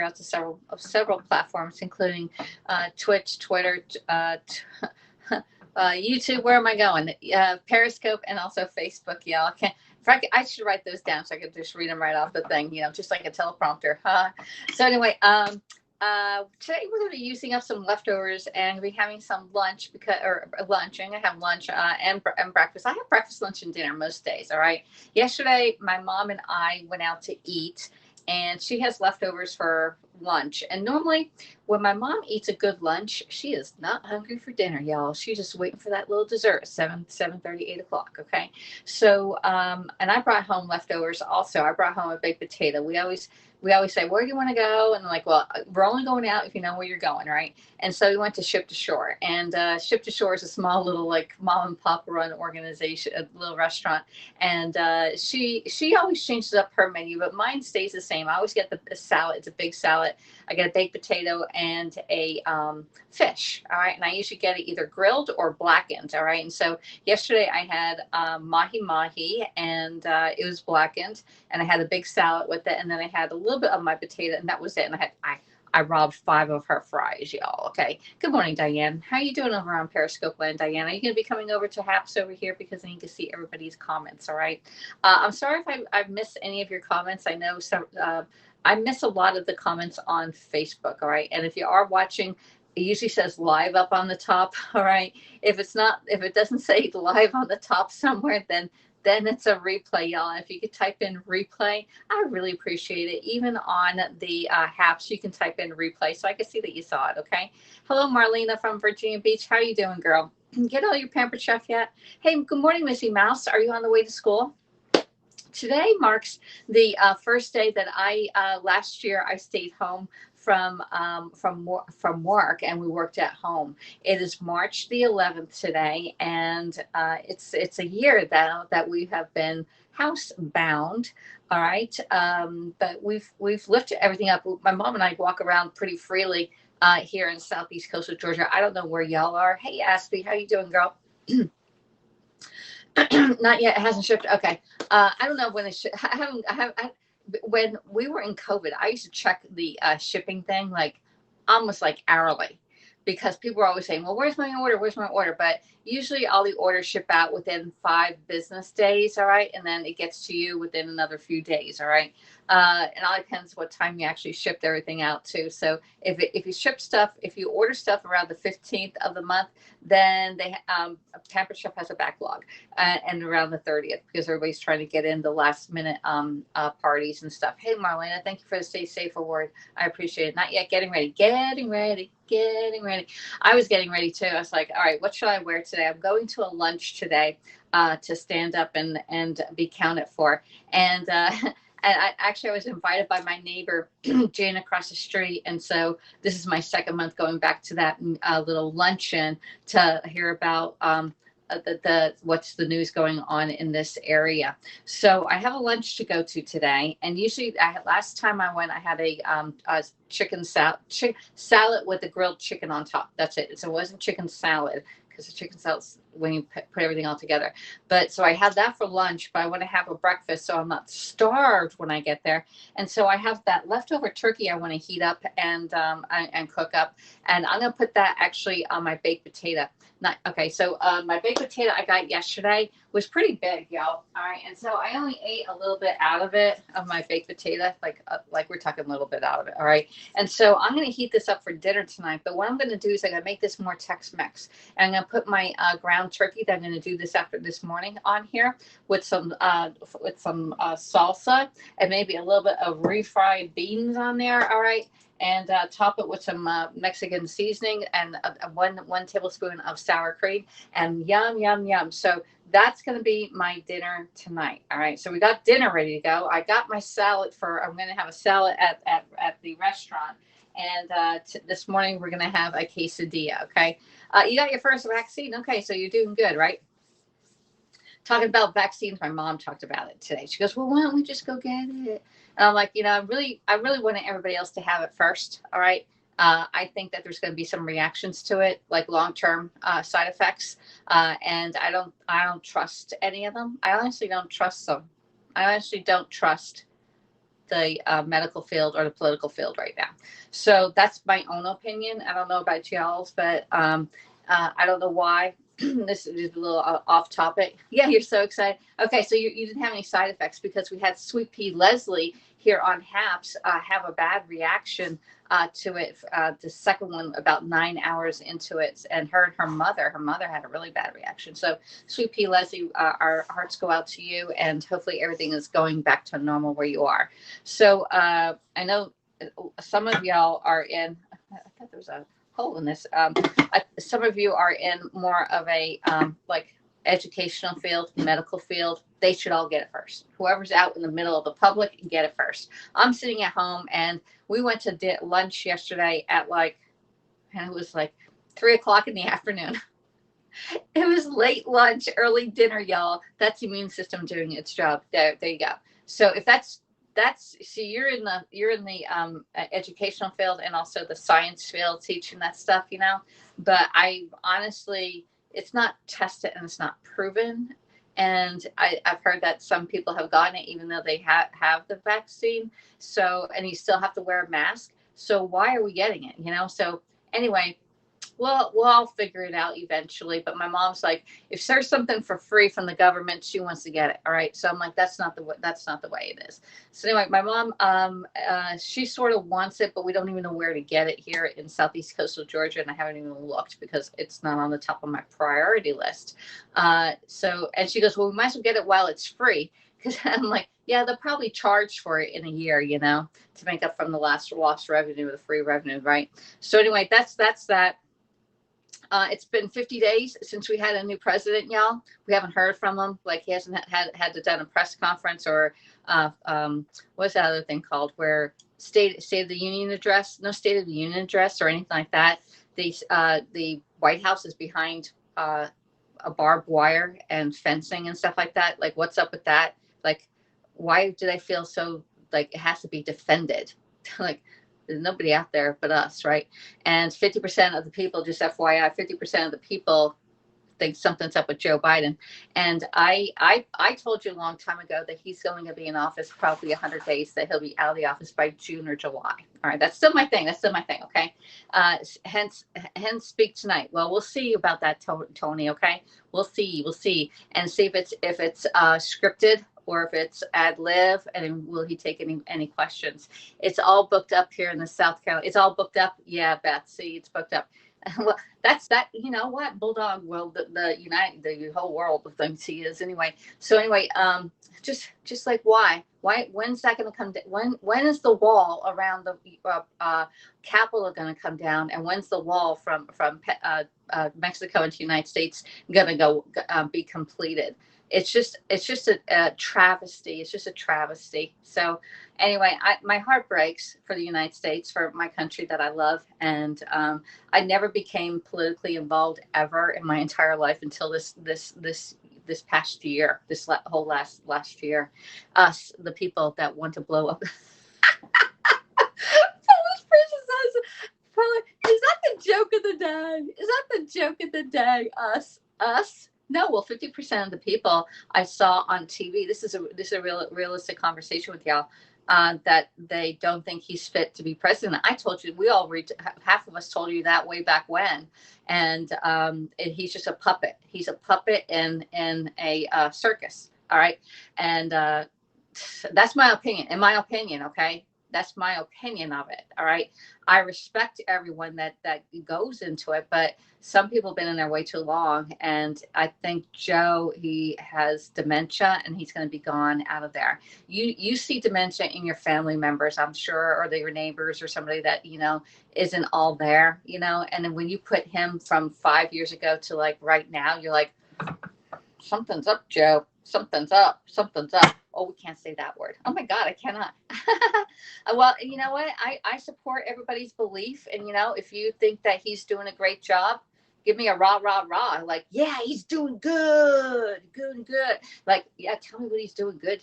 out to several platforms, including Twitch, Twitter, YouTube. Where am I going? Periscope, and also Facebook. Y'all can. I should write those down so I could just read them right off the thing. Just like a teleprompter. So anyway, today we're going to be using up some leftovers and we're having some lunch lunch. I'm going to have lunch and breakfast. I have breakfast, lunch, and dinner most days. All right. Yesterday, my mom and I went out to eat, and she has leftovers for lunch. And normally, when my mom eats a good lunch, she is not hungry for dinner, y'all. She's just waiting for that little dessert, 7:30, 8 o'clock. Okay. So, and I brought home leftovers also. I brought home a baked potato. We always say, where do you want to go? And I'm like, well, we're only going out if you know where you're going, right? And so we went to Ship to Shore. And Ship to Shore is a small little like mom and pop run organization, a little restaurant. And she always changes up her menu, but mine stays the same. I always get the salad. It's a big salad. I get a baked potato and a fish. All right. And I usually get it either grilled or blackened. All right. And so yesterday I had mahi mahi, and it was blackened, and I had a big salad with it. And then I had a little bit of my potato, and that was it. And I robbed 5 of her fries, y'all. Okay. Good morning, Diane. How are you doing over on Periscope Land, Diane? Are you going to be coming over to Haps over here because I need to see everybody's comments? All right. I'm sorry if I missed any of your comments. I know some. I miss a lot of the comments on Facebook. All right. And if you are watching, it usually says live up on the top. All right. If it doesn't say live on the top somewhere, then it's a replay, y'all. If you could type in replay, I really appreciate it. Even on the Haps, you can type in replay so I can see that you saw it. Okay. Hello, Marlena from Virginia Beach. How are you doing, girl? Get all your Pampered Chef yet? Hey, good morning, Missy Mouse. Are you on the way to school? Today marks the first day that last year I stayed home from work, and we worked at home. It is March the 11th today, and it's a year that we have been housebound. All right, but we've lifted everything up. My mom and I walk around pretty freely here in southeast coastal Georgia. I don't know where y'all are. Hey, Aspie, how you doing, girl? Not yet. It hasn't shipped. Okay. I don't know when it when we were in COVID, I used to check the shipping thing like almost like hourly, because people were always saying, well, where's my order? Where's my order? But usually all the orders ship out within 5 business days. All right. And then it gets to you within another few days. All right. And all depends what time you actually shipped everything out to. So if you order stuff around the 15th of the month, then Pampered Chef has a backlog, and around the 30th, because everybody's trying to get in the last minute parties and stuff. Hey, Marlena, thank you for the stay safe award. I appreciate it. Not yet. Getting ready. I was getting ready too. I was like, all right, what should I wear today? I'm going to a lunch today to stand up and be counted for. And I was invited by my neighbor, Jane, across the street. And so this is my second month going back to that little luncheon to hear about what's the news going on in this area. So I have a lunch to go to today. And usually last time I went, I had a chicken salad with a grilled chicken on top. That's it. So it wasn't chicken salad, because the chicken salad's when you put everything all together. But so I had that for lunch, but I want to have a breakfast so I'm not starved when I get there. And so I have that leftover turkey I want to heat up and cook up. And I'm going to put that actually on my baked potato. So my baked potato I got yesterday was pretty big, y'all. All right. And so I only ate a little bit out of it, of my baked potato, like we're talking a little bit out of it. All right. And so I'm going to heat this up for dinner tonight. But what I'm going to do is I'm going to make this more Tex-Mex. And I'm going to put my ground turkey that I'm going to do this morning on here with some salsa and maybe a little bit of refried beans on there. All right. And top it with some Mexican seasoning and one tablespoon of sour cream, and yum, yum, yum. So that's going to be my dinner tonight. All right. So we got dinner ready to go. I got my salad I'm going to have a salad at the restaurant. And this morning we're going to have a quesadilla. Okay. You got your first vaccine. Okay. So you're doing good, right? Talking about vaccines, my mom talked about it today. She goes, well, why don't we just go get it? And I'm like, I really wanted everybody else to have it first. All right. I think that there's going to be some reactions to it, like long-term side effects. And I don't trust any of them. I honestly don't trust them. I honestly don't trust the medical field or the political field right now. So that's my own opinion. I don't know about y'all's, but I don't know why. This is a little off topic. Yeah, you're so excited. Okay, so you didn't have any side effects because we had Sweet Pea Leslie here on Haps have a bad reaction to it. The second one about 9 hours into it, and her mother had a really bad reaction. So Sweet Pea Leslie, our hearts go out to you, and hopefully everything is going back to normal where you are. So I know some of y'all are in. I thought there was a hole in this. Some of you are in more of a like educational field, medical field. They should all get it first. Whoever's out in the middle of the public, get it first. I'm sitting at home, and we went to lunch yesterday at and it was like 3:00 in the afternoon. It was late lunch, early dinner, y'all. That's the immune system doing its job. There you go. So if that's see, you're in the educational field and also the science field, teaching that stuff, but I honestly, it's not tested and it's not proven. And I've heard that some people have gotten it even though they have the vaccine. So, and you still have to wear a mask. So why are we getting it? So anyway, well, we'll all figure it out eventually. But my mom's like, if there's something for free from the government, she wants to get it. All right. So I'm like, that's not the way it is. So anyway, my mom, she sort of wants it, but we don't even know where to get it here in Southeast Coastal Georgia. And I haven't even looked because it's not on the top of my priority list. And she goes, well, we might as well get it while it's free. Because I'm like, yeah, they'll probably charge for it in a year, to make up from the lost revenue, the free revenue. Right. So anyway, that's that. It's been 50 days since we had a new president, y'all. We haven't heard from him. Like, he hasn't had to done a press conference or what's that other thing called? Where State of the Union address? No State of the Union address or anything like that. The White House is behind a barbed wire and fencing and stuff like that. Like, what's up with that? Like, why do they feel so like it has to be defended? Like, there's nobody out there but us, right? And 50% of the people, just FYI, 50% of the people think something's up with Joe Biden. And I told you a long time ago that he's going to be in office probably 100 days, that he'll be out of the office by June or July. All right, that's still my thing. Okay. Hence speak tonight. Well, we'll see about that, Tony. Okay, we'll see, and see if it's scripted or if it's ad lib, and will he take any questions? It's all booked up here in the South Carolina. It's all booked up. Yeah, Beth, see, it's booked up. Well, that's that. You know what, Bulldog? Well, the whole world thinks he is anyway. So anyway, just like why? When's that going to come down? When is the wall around the Capitol going to come down? And when's the wall from Mexico into the United States going to be completed? It's just a travesty. It's just a travesty. So anyway, my heart breaks for the United States, for my country that I love. And I never became politically involved ever in my entire life until this past year, whole last year. Us, the people that want to blow up. Polish princess, is that the joke of the day? Is that the joke of the day? Us. No, well, 50% of the people I saw on TV. This is a realistic conversation with y'all. That they don't think he's fit to be president. I told you, we all half of us told you that way back when. And he's just a puppet. He's a puppet in a circus. All right, and that's my opinion. In my opinion, okay. That's my opinion of it. All right. I respect everyone that goes into it, but some people have been in there way too long. And I think Joe, he has dementia and he's going to be gone out of there. You see dementia in your family members, I'm sure, or your neighbors or somebody that, isn't all there, and then when you put him from 5 years ago to like right now, you're like, something's up, Joe. Something's up. Oh, we can't say that word. Oh my God, I cannot. Well, you know what? I support everybody's belief. And, if you think that he's doing a great job, give me a rah, rah, rah. Like, yeah, he's doing good. Like, yeah, tell me what he's doing good,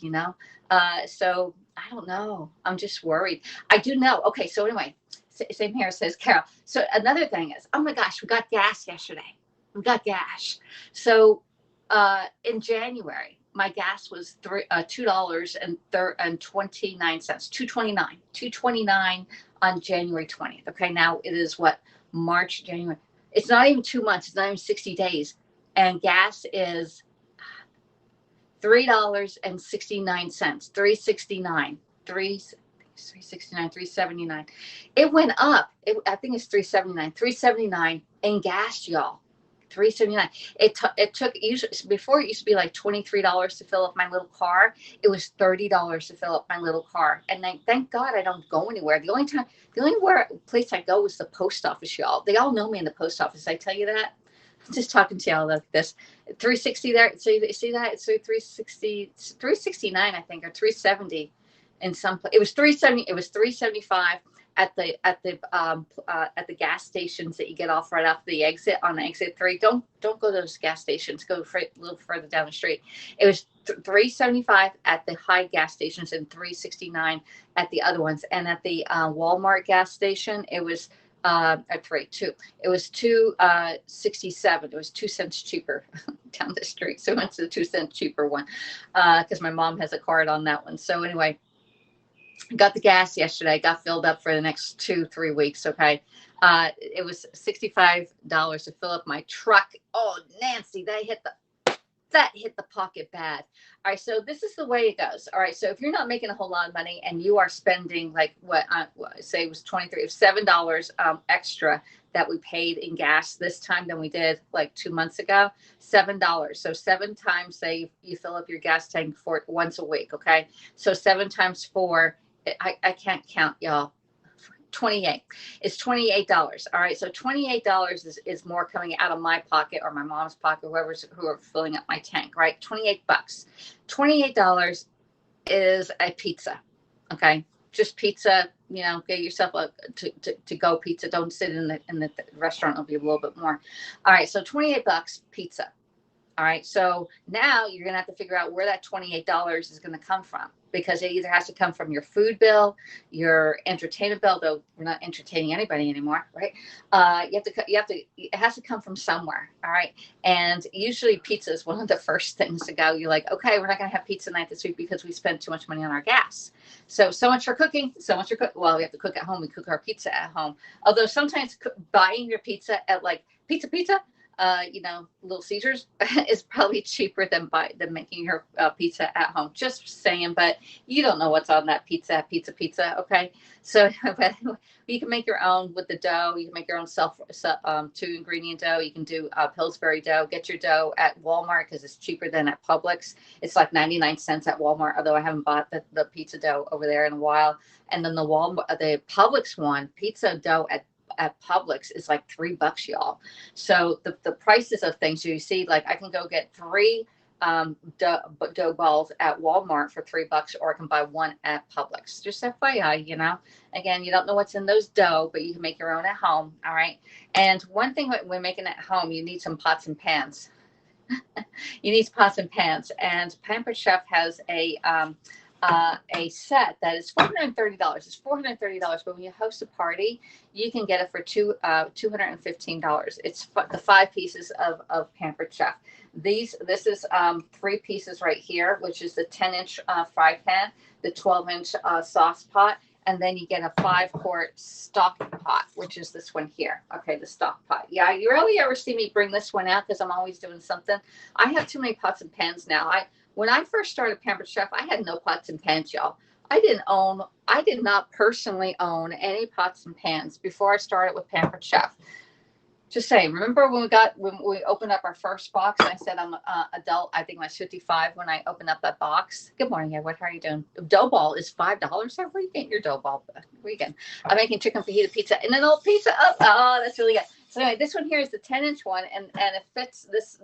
So I don't know. I'm just worried. I do know. Okay. So anyway, same here, says Carol. So another thing is, oh my gosh, we got gas yesterday. So in January, my gas was $2.29, $2.29 on January 20th. Okay, now it is what, March, January. It's not even 2 months. It's not even 60 days, and gas is $3.69, 369, 369, 379. It went up. I think it's 379 in gas, y'all. 379. It took, usually before it used to be like $23 to fill up my little car. It was $30 to fill up my little car. And thank God I don't go anywhere. The only place I go is the post office, y'all. They all know me in the post office. I tell you that. I'm just talking to y'all like this. 360 there. So you see that? It's 369, I think, or 370 in some place. It was 370. It was 375 at the gas stations that you get off right off the exit on exit 3. Don't go to those gas stations. Go a little further down the street. It was 375 at the high gas stations and 369 at the other ones. And at the Walmart gas station, it was it was 267. It was 2 cents cheaper down the street. So I went to the 2 cent cheaper one because my mom has a card on that one. So anyway, got the gas yesterday, got filled up for the next 2-3 weeks. Okay. It was $65 to fill up my truck. Oh, Nancy, that hit the pocket bad. All right. So this is the way it goes. All right. So if you're not making a whole lot of money and you are spending like what I say was $7 extra that we paid in gas this time than we did like 2 months ago, $7. So 7 times, say you fill up your gas tank for once a week. Okay. So 7 times 4, I can't count, y'all. 28. It's $28. All right. So $28 is more coming out of my pocket or my mom's pocket, who are filling up my tank, right? $28. $28 is a pizza. Okay. Just pizza, get yourself a to go pizza. Don't sit in the restaurant. It'll be a little bit more. All right. So $28 pizza. All right. So now you're going to have to figure out where that $28 is going to come from, because it either has to come from your food bill, your entertainment bill, though we're not entertaining anybody anymore, right? It has to come from somewhere. All right. And usually pizza is one of the first things to go. You're like, okay, we're not going to have pizza night this week because we spent too much money on our gas. So much for cooking, Well, we have to cook at home. We cook our pizza at home. Although sometimes buying your pizza at like Pizza, Little Caesars is probably cheaper than making your pizza at home. Just saying, but you don't know what's on that pizza. Okay, so you can make your own with the dough. You can make your own 2-ingredient dough. You can do Pillsbury dough. Get your dough at Walmart because it's cheaper than at Publix. It's like 99 cents at Walmart, although I haven't bought the pizza dough over there in a while. And then the Publix one, pizza dough at Publix is like $3, y'all. So the prices of things, you see, like I can go get 3 dough balls at Walmart for $3, or I can buy 1 at Publix. Just FYI, again, you don't know what's in those dough, but you can make your own at home. All right. And one thing when making at home, you need some pots and pans. You need pots and pans, and Pampered Chef has a set that is $430. It's $430, but when you host a party, you can get it for $215. It's the 5 pieces of Pampered Chef. This is 3 pieces right here, which is the 10-inch fry pan, the 12-inch sauce pot, and then you get a 5-quart stock pot, which is this one here. Okay, the stock pot. Yeah, you rarely ever see me bring this one out because I'm always doing something. I have too many pots and pans now. When I first started Pampered Chef, I had no pots and pans, y'all. I did not personally own any pots and pans before I started with Pampered Chef. Just saying, remember when we opened up our first box and I said I'm adult, I think I was 55 when I opened up that box. Good morning, Edward. How are you doing? Dough ball is $5. Where are you getting your dough ball? Weekend. I'm making chicken fajita pizza and then old pizza up. Oh, that's really good. So anyway, this one here is the 10-inch one, and it fits this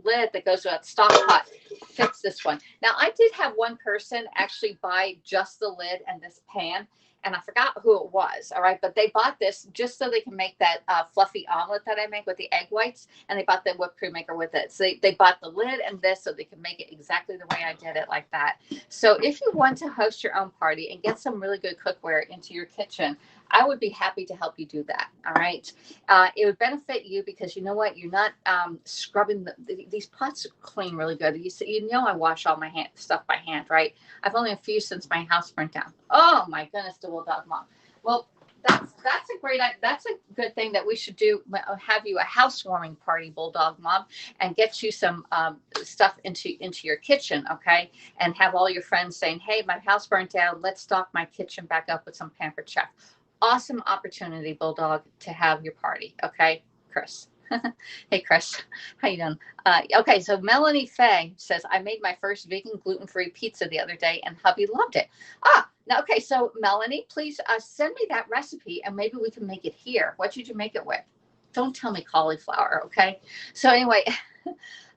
lid that goes with that stock pot. Fits this one. Now, I did have one person actually buy just the lid and this pan, and I forgot who it was, all right? But they bought this just so they can make that fluffy omelet that I make with the egg whites, and they bought the whipped cream maker with it. So they bought the lid and this so they can make it exactly the way I did it, like that. So if you want to host your own party and get some really good cookware into your kitchen, I would be happy to help you do that. All right. It would benefit you because you know what? You're not scrubbing these pots clean really good. You know, I wash all my stuff by hand, right? I've only a few since my house burnt down. Oh my goodness, the Bulldog Mom. Well, that's a good thing that we should do. Have you a housewarming party, Bulldog Mom, and get you some stuff into your kitchen, okay? And have all your friends saying, "Hey, my house burnt down. Let's stock my kitchen back up with some Pampered Chef." Awesome opportunity, Bulldog, to have your party, okay, Chris? Hey, Chris, how you doing? Okay, so Melanie Faye says, I made my first vegan gluten-free pizza the other day and hubby loved it. Now, okay, so Melanie, please send me that recipe and maybe we can make it here. What did you make it with? Don't tell me cauliflower, okay? So anyway,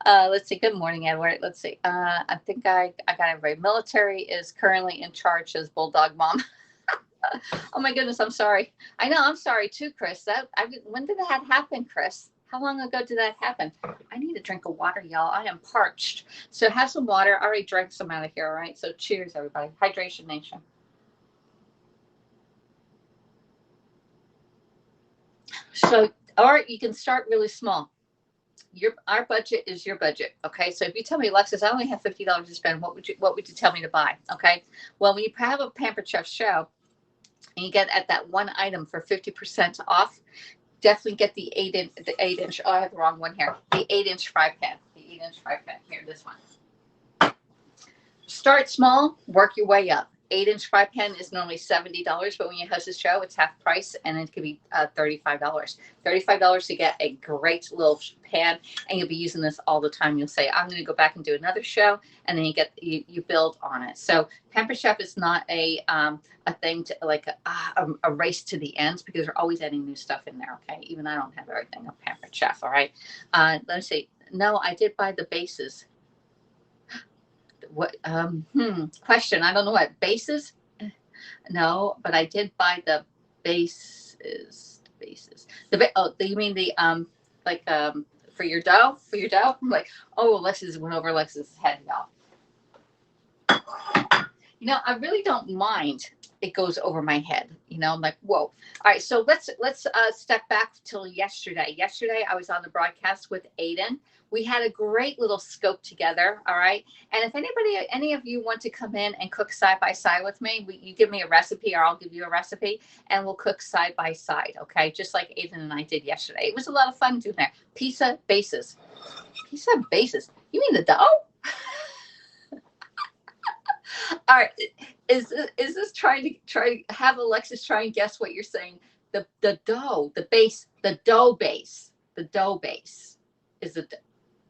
let's see. Good morning, Edward. Let's see. I think I got everybody. Military is currently in charge as Bulldog Mom. Oh my goodness, I'm sorry. I know, I'm sorry too, Chris. When did that happen, Chris? How long ago did that happen? I need a drink of water, y'all. I am parched. So have some water. I already drank some out of here, all right? So cheers, everybody. Hydration Nation. So, or you can start really small. Our budget is your budget, okay? So if you tell me, Alexis, I only have $50 to spend, what would you tell me to buy, okay? Well, when you have a Pampered Chef show and you get at that one item for 50% off, definitely get the 8-inch. Oh, I have the wrong one here. The 8-inch fry pan. The 8-inch fry pan. Here, this one. Start small, work your way up. 8-inch fry pan is normally $70, but when you host a show, it's half price, and it could be $35. $35 to get a great little pan, and you'll be using this all the time. You'll say, I'm going to go back and do another show, and then you build on it. So Pampered Chef is not a thing to like a race to the ends, because we're always adding new stuff in there. Okay, even I don't have everything of Pampered Chef. All right, let me see. No, I did buy the bases. What question? I don't know what bases. No, but I did buy the bases. You mean the for your dough? For your dough? I'm like, oh, Alexis went over Alexis' head, y'all. You know, I really don't mind. It goes over my head. You know, I'm like, whoa. All right, so let's step back till yesterday. Yesterday, I was on the broadcast with Aiden. We had a great little scope together. All right, and if any of you want to come in and cook side by side with me, you give me a recipe, or I'll give you a recipe, and we'll cook side by side. Okay, just like Aiden and I did yesterday. It was a lot of fun doing that. Pizza bases. Pizza bases. You mean the dough? All right, is this trying to have Alexis try and guess what you're saying? The dough, the dough base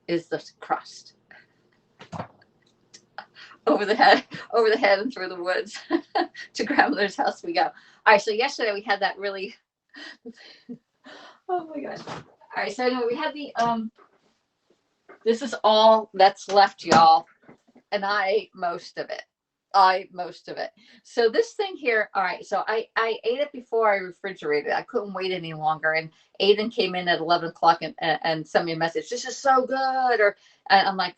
is the crust. Over the head and through the woods to grandmother's house we go. All right, so yesterday we had that really. Oh my gosh! All right, so anyway, we had the This is all that's left, y'all, and I ate most of it. So this thing here, all right, so I ate it before I refrigerated. I couldn't wait any longer. And Aiden came in at 11 o'clock and sent me a message. This is so good. And I'm like,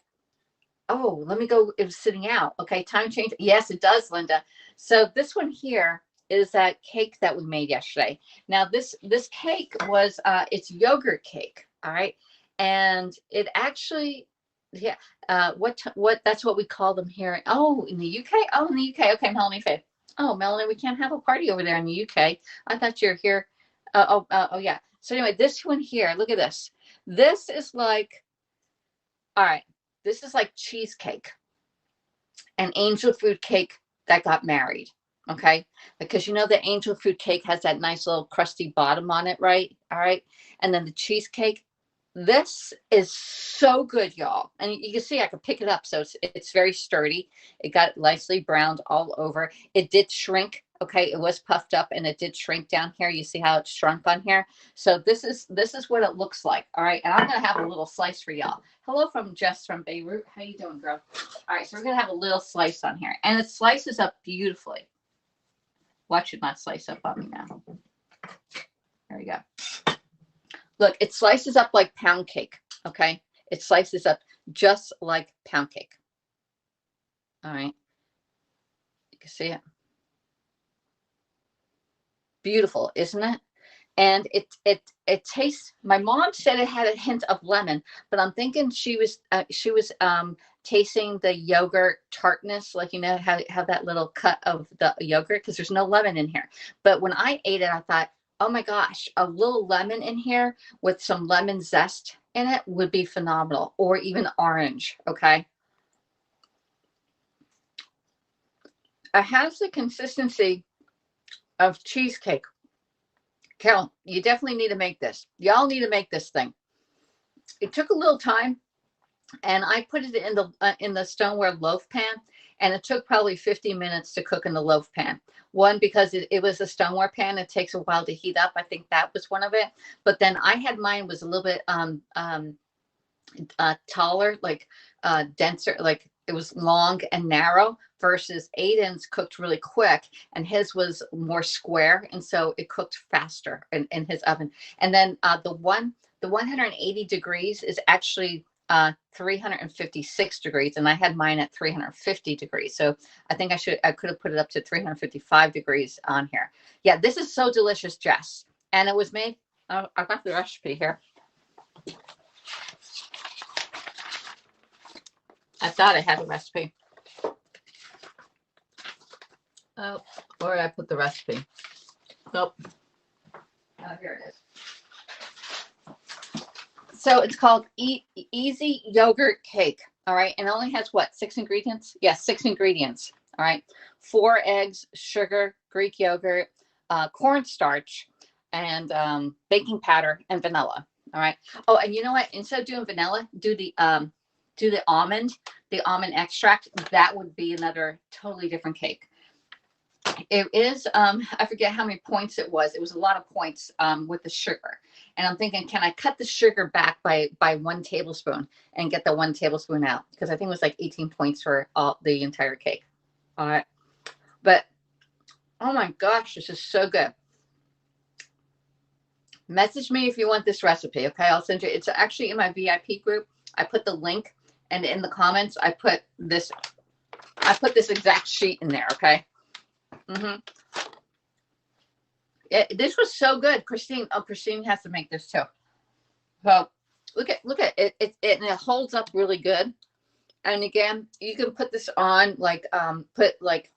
oh, let me go. It was sitting out. Okay, time change. Yes, it does, Linda. So this one here is that cake that we made yesterday. Now this cake was, it's yogurt cake. All right. And it actually, yeah. That's what we call them here. Oh, in the UK. Oh, in the UK. Okay, Melanie Faye. Oh, Melanie, we can't have a party over there in the UK. I thought you're here. Oh, yeah. So anyway, this one here. Look at this. This is like, all right. This is like cheesecake, an angel food cake that got married. Okay, because you know the angel food cake has that nice little crusty bottom on it, right? All right, and then the cheesecake. This is so good, y'all. And you can see I can pick it up. So it's very sturdy. It got nicely browned all over. It did shrink. Okay. It was puffed up and it did shrink down here. You see how it shrunk on here. So this is what it looks like. All right. And I'm going to have a little slice for y'all. Hello from Jess from Beirut. How you doing, girl? All right. So we're going to have a little slice on here, and it slices up beautifully. Watch it not slice up on me now. There we go. Look, it slices up like pound cake, okay? It slices up just like pound cake. All right. You can see it. Beautiful, isn't it? And it tastes. My mom said it had a hint of lemon, but I'm thinking she was tasting the yogurt tartness, like you know how that little cut of the yogurt, because there's no lemon in here. But when I ate it, I thought, oh my gosh, a little lemon in here with some lemon zest in it would be phenomenal, or even orange. Okay, it has the consistency of cheesecake. Carol, you definitely need to make this. Y'all need to make this thing. It took a little time, and I put it in the stoneware loaf pan, and it took probably 50 minutes to cook in the loaf pan. One, because it was a stoneware pan, it takes a while to heat up. I think that was one of it. But then I had mine was a little bit taller, like denser, like it was long and narrow, versus Aiden's cooked really quick, and his was more square, and so it cooked faster in his oven. And then the 180 degrees is actually 356 degrees, and I had mine at 350 degrees. So I think I could have put it up to 355 degrees on here. Yeah, this is so delicious, Jess. And it was made, I got the recipe here. I thought I had a recipe. Oh, where did I put the recipe? Nope. Oh, here it is. So it's called Easy Yogurt Cake. All right. And it only has what? 6 ingredients? Yes, 6 ingredients. All right. 4 eggs, sugar, Greek yogurt, cornstarch, and baking powder and vanilla. All right. Oh, and you know what? Instead of doing vanilla, do the almond extract. That would be another totally different cake. It is, I forget how many points it was. It was a lot of points with the sugar. And I'm thinking, can I cut the sugar back by 1 tablespoon and get the 1 tablespoon out? Because I think it was like 18 points for the entire cake. All right. But, oh my gosh, this is so good. Message me if you want this recipe, okay? I'll send you. It's actually in my VIP group. I put the link, and in the comments, I put this exact sheet in there, okay? This was so good, Christine. Oh, Christine has to make this too. So look at it. And it holds up really good. And again, you can put this on like put like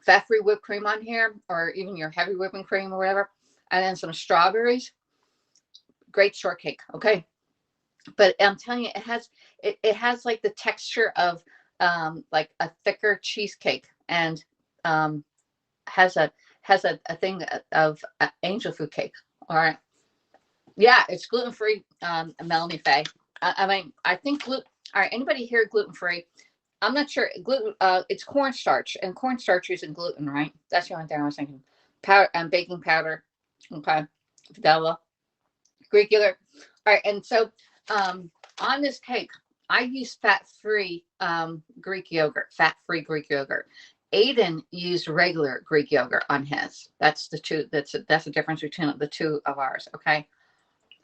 fat-free whipped cream on here, or even your heavy whipping cream or whatever, and then some strawberries. Great shortcake, okay? But I'm telling you, it has like the texture of like a thicker cheesecake, and has a thing of angel food cake. All right. Yeah, it's gluten-free, Melanie Faye. I mean, I think all right, anybody here gluten-free? I'm not sure. Gluten, it's cornstarch, and cornstarch isn't gluten, right? That's the only thing I was thinking. Powder and baking powder. Okay. Vanilla. Greek yogurt. All right, and so on this cake, I use fat-free Greek yogurt, fat-free Greek yogurt. Aiden used regular Greek yogurt on his. That's the two. That's the difference between the two of ours. Okay.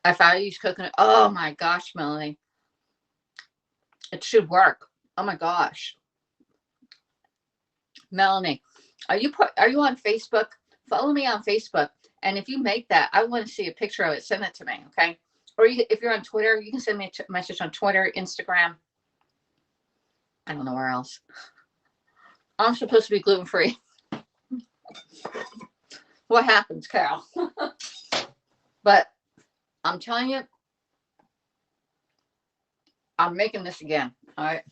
If I use coconut, oh my gosh, Melanie, it should work. Oh my gosh, Melanie, are you on Facebook? Follow me on Facebook, and if you make that, I want to see a picture of it. Send it to me, okay? Or if you're on Twitter, you can send me a message on Twitter, Instagram. I don't know where else. I'm supposed to be gluten-free. What happens, Carol? But I'm telling you, I'm making this again. All right.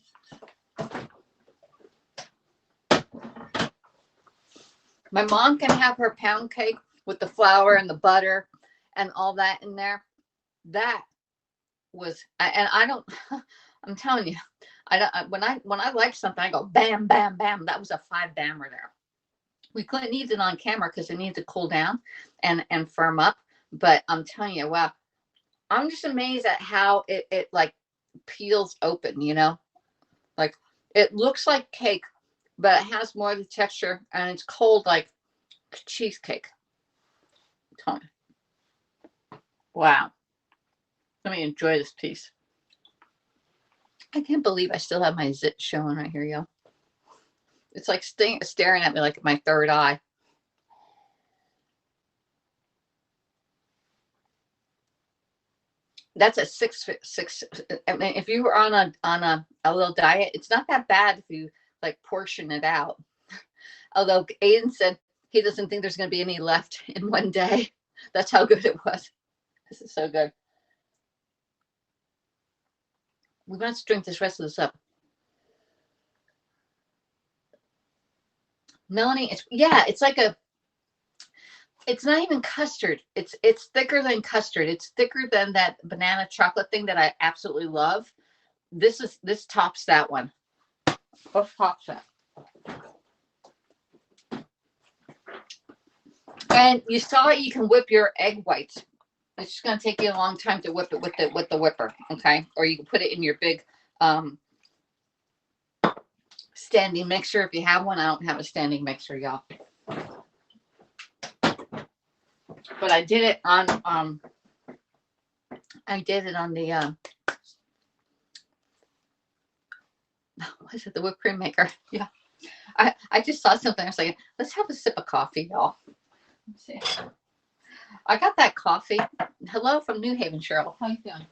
My mom can have her pound cake with the flour and the butter and all that in there. That was, and I don't, I'm telling you, I don't, when I like something, I go bam, bam, bam. That was a 5-bammer there. We couldn't use it on camera because it needs to cool down and firm up. But I'm telling you, wow, I'm just amazed at how it like peels open, you know, like it looks like cake, but it has more of the texture, and it's cold like cheesecake. Tell me. Wow. Let me enjoy this piece. I can't believe I still have my zit showing right here, y'all. It's like staring at me like my third eye. That's a six. I mean, if you were on a little diet, it's not that bad if you like portion it out. Although Aiden said he doesn't think there's going to be any left in one day. That's how good it was. This is so good. We must drink this rest of this up. Melanie, it's like it's not even custard. It's thicker than custard. It's thicker than that banana chocolate thing that I absolutely love. This tops that one. What tops that? And you saw you can whip your egg whites. It's just going to take you a long time to whip it with the whipper, okay? Or you can put it in your big standing mixer if you have one. I don't have a standing mixer, y'all. But I did it on the what is it, the whipped cream maker? Yeah. I just saw something. I was like, let's have a sip of coffee, y'all. Let's see. I got that coffee. Hello from New Haven, Cheryl. How you doing?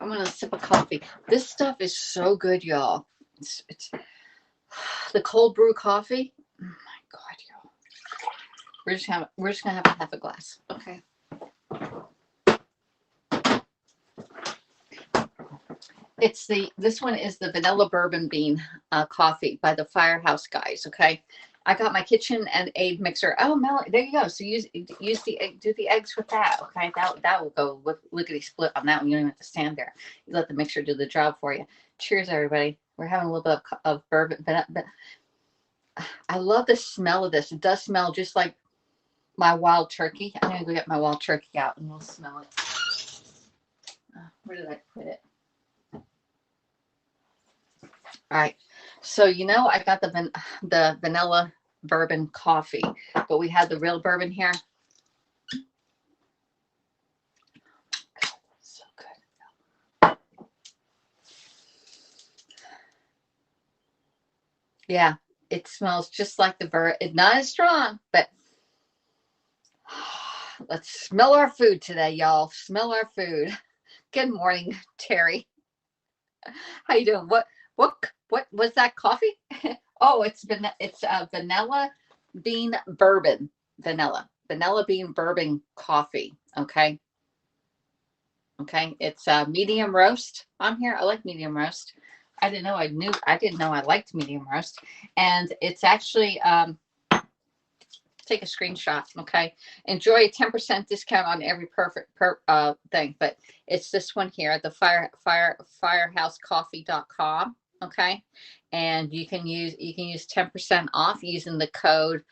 I'm gonna sip of coffee. This stuff is so good, y'all. It's the cold brew coffee. Oh my God, y'all. We're just gonna have a half a glass. Okay. This one is the vanilla bourbon bean coffee by the Firehouse guys. Okay. I got my KitchenAid mixer. Oh, Mel, there you go. So do the eggs with that. Okay, that will go with lickety split on that one. You don't even have to stand there. You let the mixer do the job for you. Cheers, everybody. We're having a little bit of bourbon, but I love the smell of this. It does smell just like my wild turkey. I'm gonna go get my wild turkey out and we'll smell it. Where did I put it? All right. So I got the vanilla bourbon coffee, but we had the real bourbon here. So good. Yeah, it smells just like the bourbon. It's not as strong, but let's smell our food today, y'all. Smell our food. Good morning, Terry. How you doing? What was that coffee? Oh, it's vanilla bean bourbon. Vanilla bean bourbon coffee. Okay. It's medium roast on here. I like medium roast. I didn't know I liked medium roast. And it's actually take a screenshot. Okay. Enjoy a 10% discount on every thing. But it's this one here at the firehousecoffee.com. Okay. And you can use 10% off using the code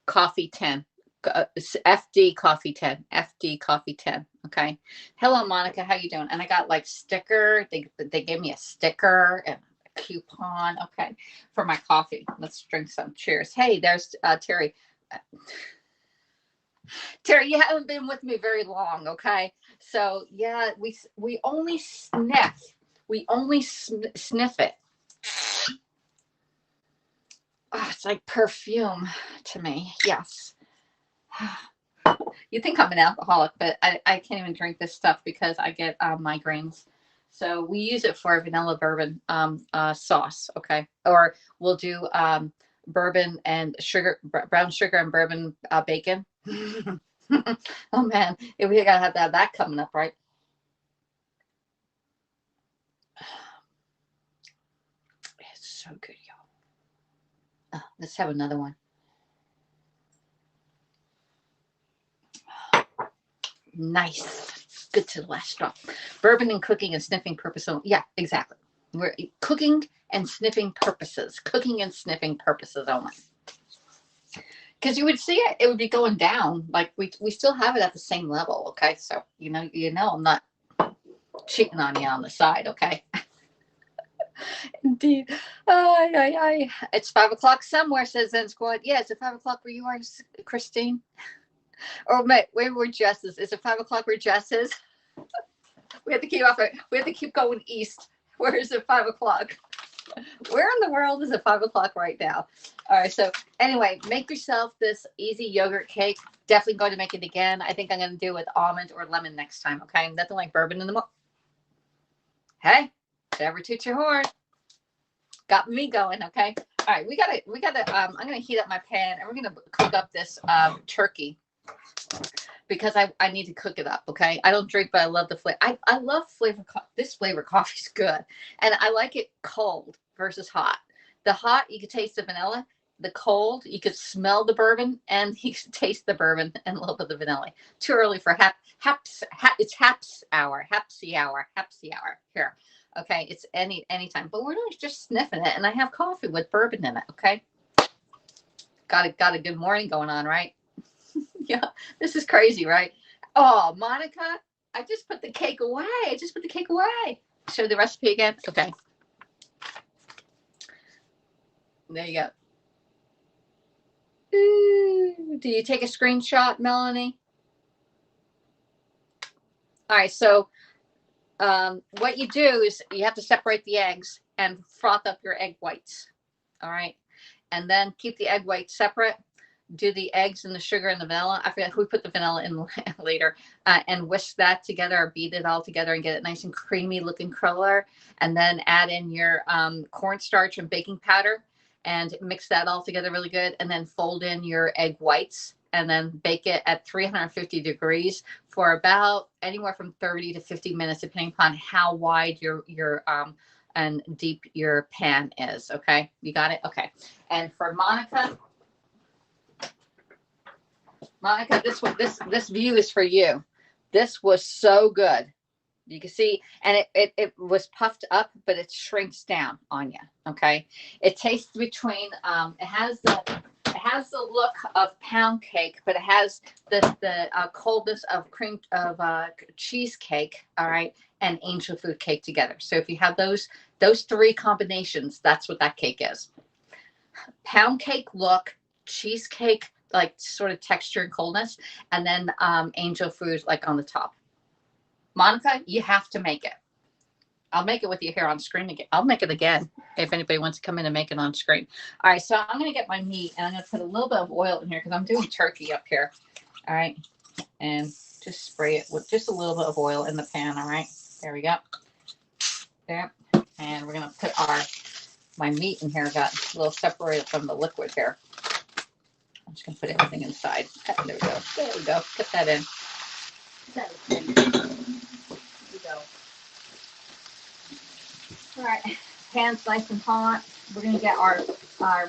coffee 10. FD coffee 10. FD coffee 10. Okay. Hello, Monica. How you doing? And I got like sticker. They gave me a sticker and a coupon. Okay. For my coffee. Let's drink some. Cheers. Hey, there's Terry. Terry, you haven't been with me very long. Okay. So yeah, we only sniff. We only sniff it. Oh, it's like perfume to me. Yes. You think I'm an alcoholic, but I can't even drink this stuff because I get migraines. So we use it for a vanilla bourbon sauce. Okay. Or we'll do bourbon and sugar, brown sugar and bourbon bacon. Oh man, we gotta have that coming up, right? It's so good, y'all. Let's have another one. Nice. Good to the last drop. Bourbon and cooking and sniffing purposes. Yeah, exactly. We're cooking and sniffing purposes. Cooking and sniffing purposes only. Because you would see it would be going down. Like we still have it at the same level. Okay, so I'm not cheating on you on the side. Okay. Indeed. It's 5 o'clock somewhere, says Zen Squad. Yeah, is it 5 o'clock where you are, Christine? Or where were Jess is? Is it 5 o'clock where Jess is? We have to keep going east. Where is it 5 o'clock? Where in the world is it 5 o'clock right now? All right. So anyway, make yourself this easy yogurt cake. Definitely going to make it again. I think I'm going to do it with almond or lemon next time. Okay. Nothing like bourbon in the morning. Hey, never toot your horn. Got me going. Okay. All right. We gotta, I'm going to heat up my pan and we're going to cook up this turkey because I need to cook it up. Okay. I don't drink, but I love the flavor. I love flavor. This flavor coffee is good. And I like it cold versus hot. The hot, you could taste the vanilla. The cold, you could smell the bourbon and you could taste the bourbon and a little bit of the vanilla. Too early for it's haps hour here. Okay, it's anytime, but we're just sniffing it, and I have coffee with bourbon in it. Okay, got a good morning going on, right? Yeah, this is crazy, right? Oh, Monica, I just put the cake away. Show the recipe again. Okay, there you go. Ooh, do you take a screenshot, Melanie? All right, so what you do is you have to separate the eggs and froth up your egg whites. All right, and then keep the egg whites separate. Do the eggs and the sugar and the vanilla. I forget who put the vanilla in later, and whisk that together or beat it all together and get it nice and creamy looking color. And then add in your cornstarch and baking powder and mix that all together really good. And then fold in your egg whites and then bake it at 350 degrees for about anywhere from 30 to 50 minutes, depending upon how wide your and deep your pan is. Okay, you got it. Okay, and for Monica, this view is for you. This was so good. You can see, and it was puffed up, but it shrinks down on you. Okay, it tastes between. It has the look of pound cake, but it has the coldness of cheesecake. All right, and angel food cake together. So if you have those three combinations, that's what that cake is. Pound cake look, cheesecake like sort of texture and coldness, and then angel food like on the top. Monica, you have to make it. I'll make it with you here on screen again. I'll make it again if anybody wants to come in and make it on screen. All right, so I'm going to get my meat, and I'm going to put a little bit of oil in here because I'm doing turkey up here. All right, and just spray it with just a little bit of oil in the pan. All right, there we go. There, and we're going to put my meat in here. Got a little separated from the liquid here. I'm just going to put everything inside. There we go. Put that in. There we go. All right, pan's nice and hot. We're going to get our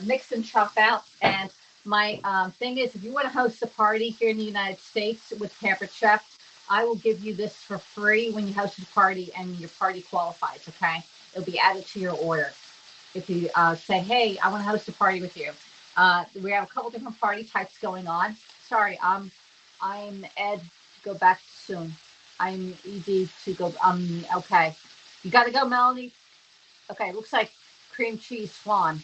mix and chop out. And my thing is, if you want to host a party here in the United States with Pampered Chef, I will give you this for free when you host a party and your party qualifies, okay? It'll be added to your order. If you say, hey, I want to host a party with you. We have a couple different party types going on. Sorry, I'm Ed. Go back soon. I'm ED to go. Okay. You got to go, Melanie. Okay, looks like cream cheese swan.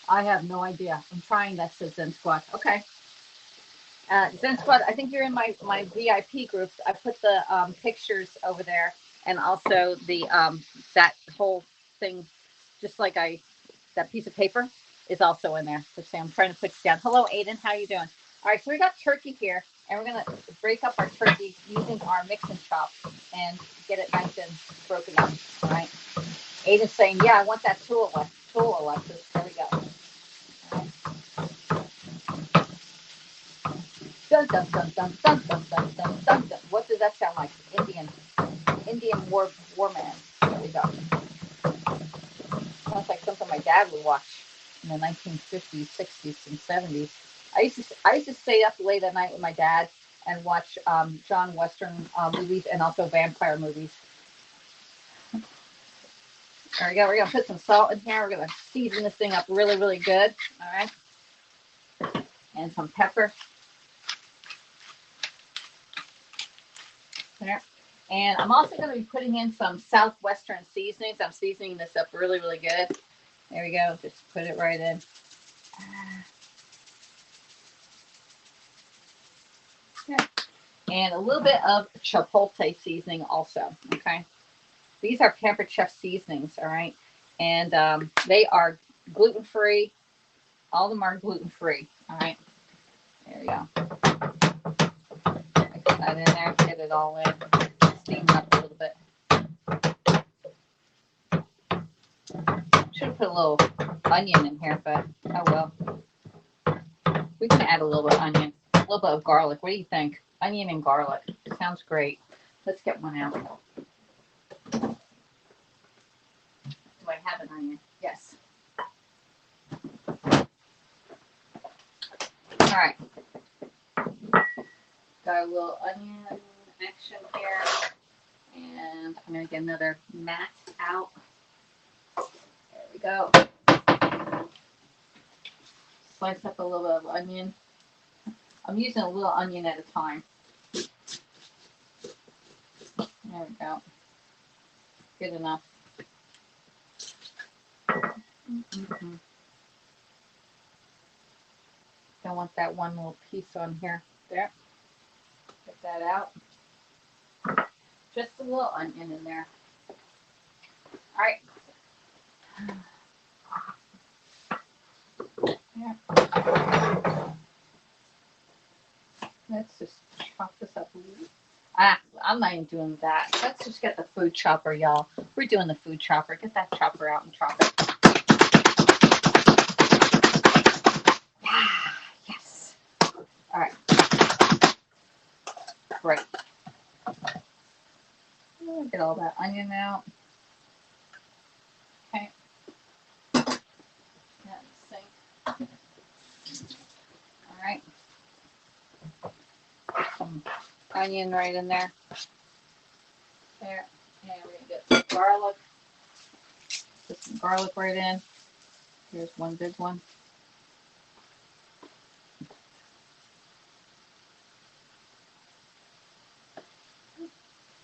I have no idea. I'm trying that, says Zen Squad. Okay. Zen Squad, I think you're in my VIP group. I put the pictures over there, and also the that whole thing, just like that piece of paper is also in there. So I'm trying to put it down. Hello, Aiden. How you doing? All right, so we got turkey here, and we're going to break up our turkey using our mix and chop and get it nice and broken up. All right. Aiden's saying, yeah, I want that tool, Alexis. There we go. All right. Dun, dun, dun, dun, dun, dun, dun, dun, dun, dun. What does that sound like? Indian war man. There we go. Sounds like something my dad would watch in the 1950s, 60s, and 70s. I used to stay up late at night with my dad and watch John Western movies and also vampire movies. There we go. We're going to put some salt in here. We're going to season this thing up really, really good. All right. And some pepper. There. And I'm also going to be putting in some Southwestern seasonings. I'm seasoning this up really, really good. There we go. Just put it right in. Okay. And a little bit of chipotle seasoning also. Okay. These are Pampered Chef seasonings. All right. And they are gluten-free. All of them are gluten-free. All right. There we go. Mix that in there. Get it all in. Steam it up a little bit. Should have put a little onion in here, but oh well. We can add a little bit of onion, a little bit of garlic. What do you think? Onion and garlic. Sounds great. Let's get one out. Do I have an onion? Yes. All right. Got a little onion action here. And I'm going to get another mat out. There we go. Slice up a little bit of onion. I'm using a little onion at a time. There we go. Good enough. Don't want that one little piece on here. There. Get that out. Just a little onion in there. All right. Yeah. Let's just chop this up a little. I'm not even doing that. Let's just get the food chopper, y'all. We're doing the food chopper. Get that chopper out and chop it. Yes. All right. Great. Get all that onion out. Okay. All right. Some onion right in there. There. And we're going to get some garlic. Put some garlic right in. Here's one big one.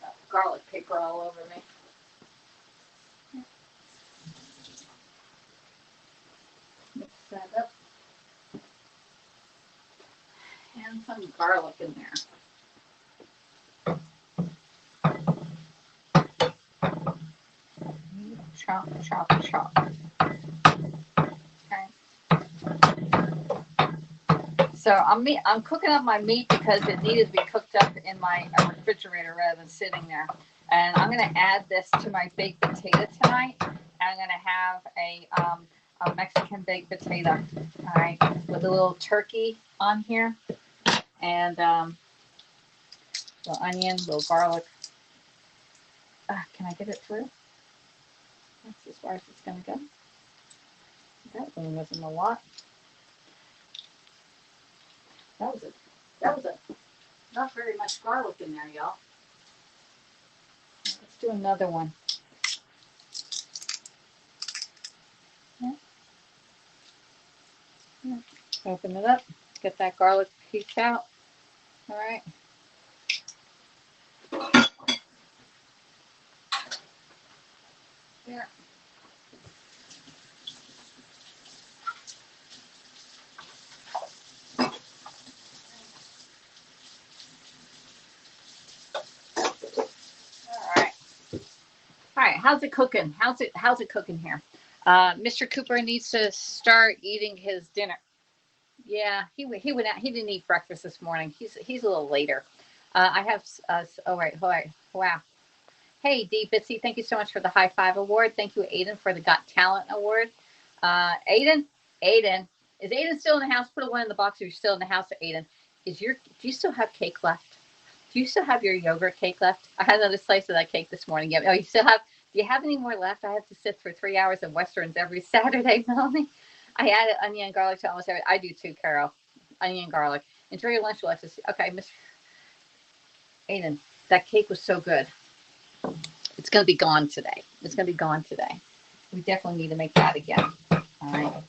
Got garlic paper all over me. Mix that up. And some garlic in there. Chop, chop, chop. Okay. So I'm cooking up my meat because it needed to be cooked up in my refrigerator rather than sitting there. And I'm going to add this to my baked potato tonight. I'm going to have a Mexican baked potato, all right, with a little turkey on here, and little onion, little garlic. Can I get it through? That's as far as it's going to go. That one wasn't a lot. That was not very much garlic in there, y'all. Let's do another one. Yeah. Yeah. Open it up. Get that garlic piece out. All right. There. All right, how's it cooking? How's it cooking here? Mr. Cooper needs to start eating his dinner. Yeah, he went out. He didn't eat breakfast this morning. He's a little later. I have. All right. Wow. Hey, D Bitsy, thank you so much for the high five award. Thank you, Aiden, for the Got Talent award. Aiden, is Aiden still in the house? Put a one in the box if you're still in the house, Aiden. Do you still have cake left? Do you still have your yogurt cake left? I had another slice of that cake this morning. Yeah. Oh, do you have any more left? I have to sit for 3 hours of Westerns every Saturday, Melanie. I added onion and garlic to almost everything. I do too, Carol. Onion and garlic. Enjoy your lunch, Alexis. Okay, Miss Aiden, that cake was so good. It's going to be gone today. We definitely need to make that again. All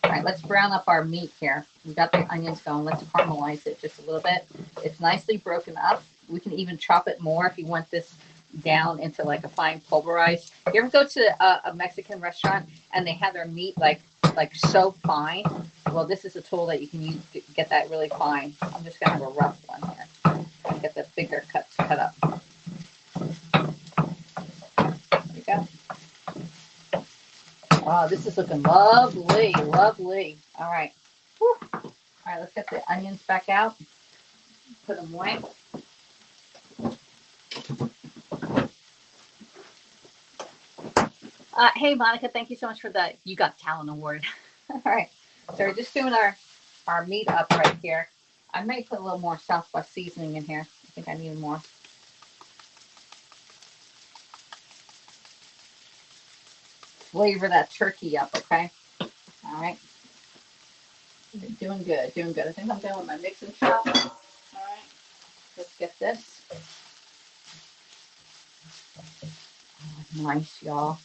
right, let's brown up our meat here. We've got the onions going. Let's caramelize it just a little bit. It's nicely broken up. We can even chop it more if you want this down into like a fine pulverized. You ever go to a Mexican restaurant and they have their meat like so fine? Well, this is a tool that you can use to get that really fine. I'm just going to have a rough one here. Get the bigger cuts cut up. There we go. Oh, this is looking lovely, lovely. All right. Whew. All right, let's get the onions back out. Put them away. Hey, Monica, thank you so much for the You Got Talent Award. All right. So we're just doing our meat up right here. I may put a little more Southwest seasoning in here. I think I need more. Flavor that turkey up, okay? All right. Doing good, doing good. I think I'm done with my mixing shop. All right. Let's get this. Oh, nice, y'all.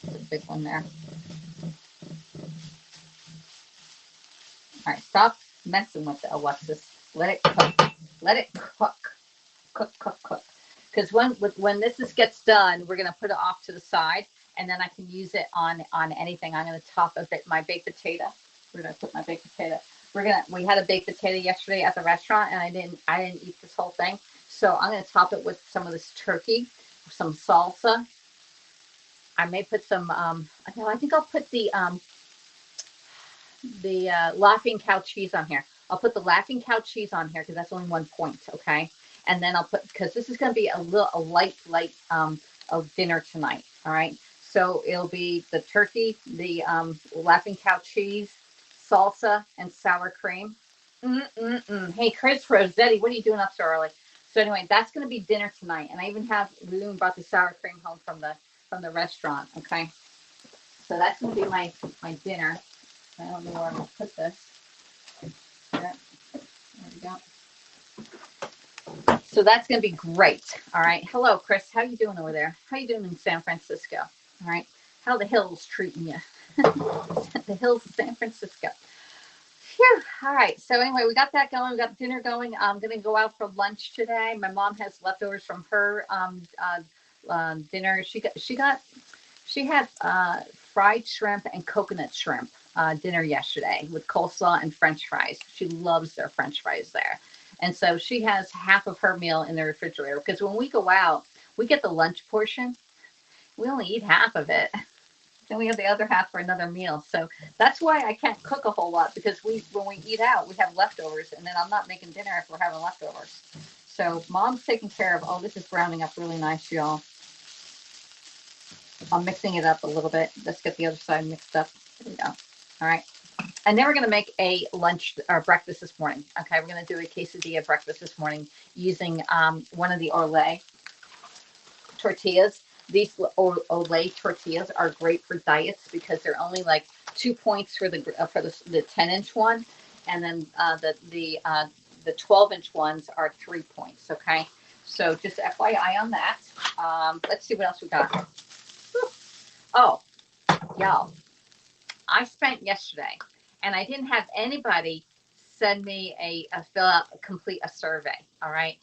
That's a big one there. All right, stop messing with it, Alexis. Let it cook. Let it cook. Cook, cook, cook. Because when this gets done, we're gonna put it off to the side, and then I can use it on anything. I'm gonna top a bit my baked potato. We're gonna put my baked potato. We had a baked potato yesterday at the restaurant, and I didn't eat this whole thing. So I'm gonna top it with some of this turkey, some salsa. I may put some. No, I think I'll put the Laughing Cow cheese on here. I'll put the Laughing Cow cheese on here because that's only 1 point, okay? And then I'll put, because this is going to be a light of dinner tonight, all right? So it'll be the turkey, the Laughing Cow cheese, salsa, and sour cream. Hey, Chris Rossetti, what are you doing up so early? So anyway, that's going to be dinner tonight. And we even brought the sour cream home from the restaurant, okay? So that's going to be my dinner. I don't know where I'm going to put this. There we go. So that's going to be great. All right. Hello, Chris. How you doing over there? How you doing in San Francisco? All right. How the hills treating you? The hills of San Francisco. Phew. All right. So anyway, we got that going. We got dinner going. I'm going to go out for lunch today. My mom has leftovers from her dinner. She had fried shrimp and coconut shrimp dinner yesterday with coleslaw and French fries. She loves their French fries there. And so she has half of her meal in the refrigerator because when we go out, we get the lunch portion. We only eat half of it. Then we have the other half for another meal. So that's why I can't cook a whole lot, because when we eat out, we have leftovers, and then I'm not making dinner if we're having leftovers. So mom's taking care of, oh, this is browning up really nice, y'all. I'm mixing it up a little bit. Let's get the other side mixed up. There we go. All right. And then we're going to make a lunch or breakfast this morning. Okay, we're going to do a quesadilla breakfast this morning using one of the Olay tortillas. These Olay tortillas are great for diets because they're only like 2 points for the 10-inch one, and then the 12-inch ones are 3 points. Okay, so just FYI on that. Let's see what else we got. Oh, y'all, I spent yesterday, and I didn't have anybody send me complete a survey. All right.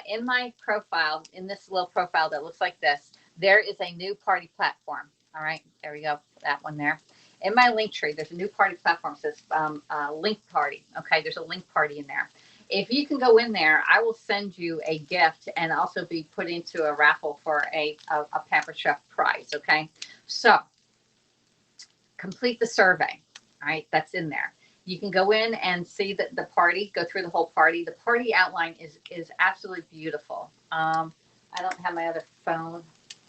In my profile, in this little profile that looks like this, there is a new party platform. All right. There we go. That one there. In my link tree, there's a new party platform. It says link party. Okay. There's a link party in there. If you can go in there, I will send you a gift and also be put into a raffle for a Pampered Chef prize. Okay. So complete the survey. All right. That's in there. You can go in and see the party, go through the whole party. The party outline is absolutely beautiful. I don't have my other phone.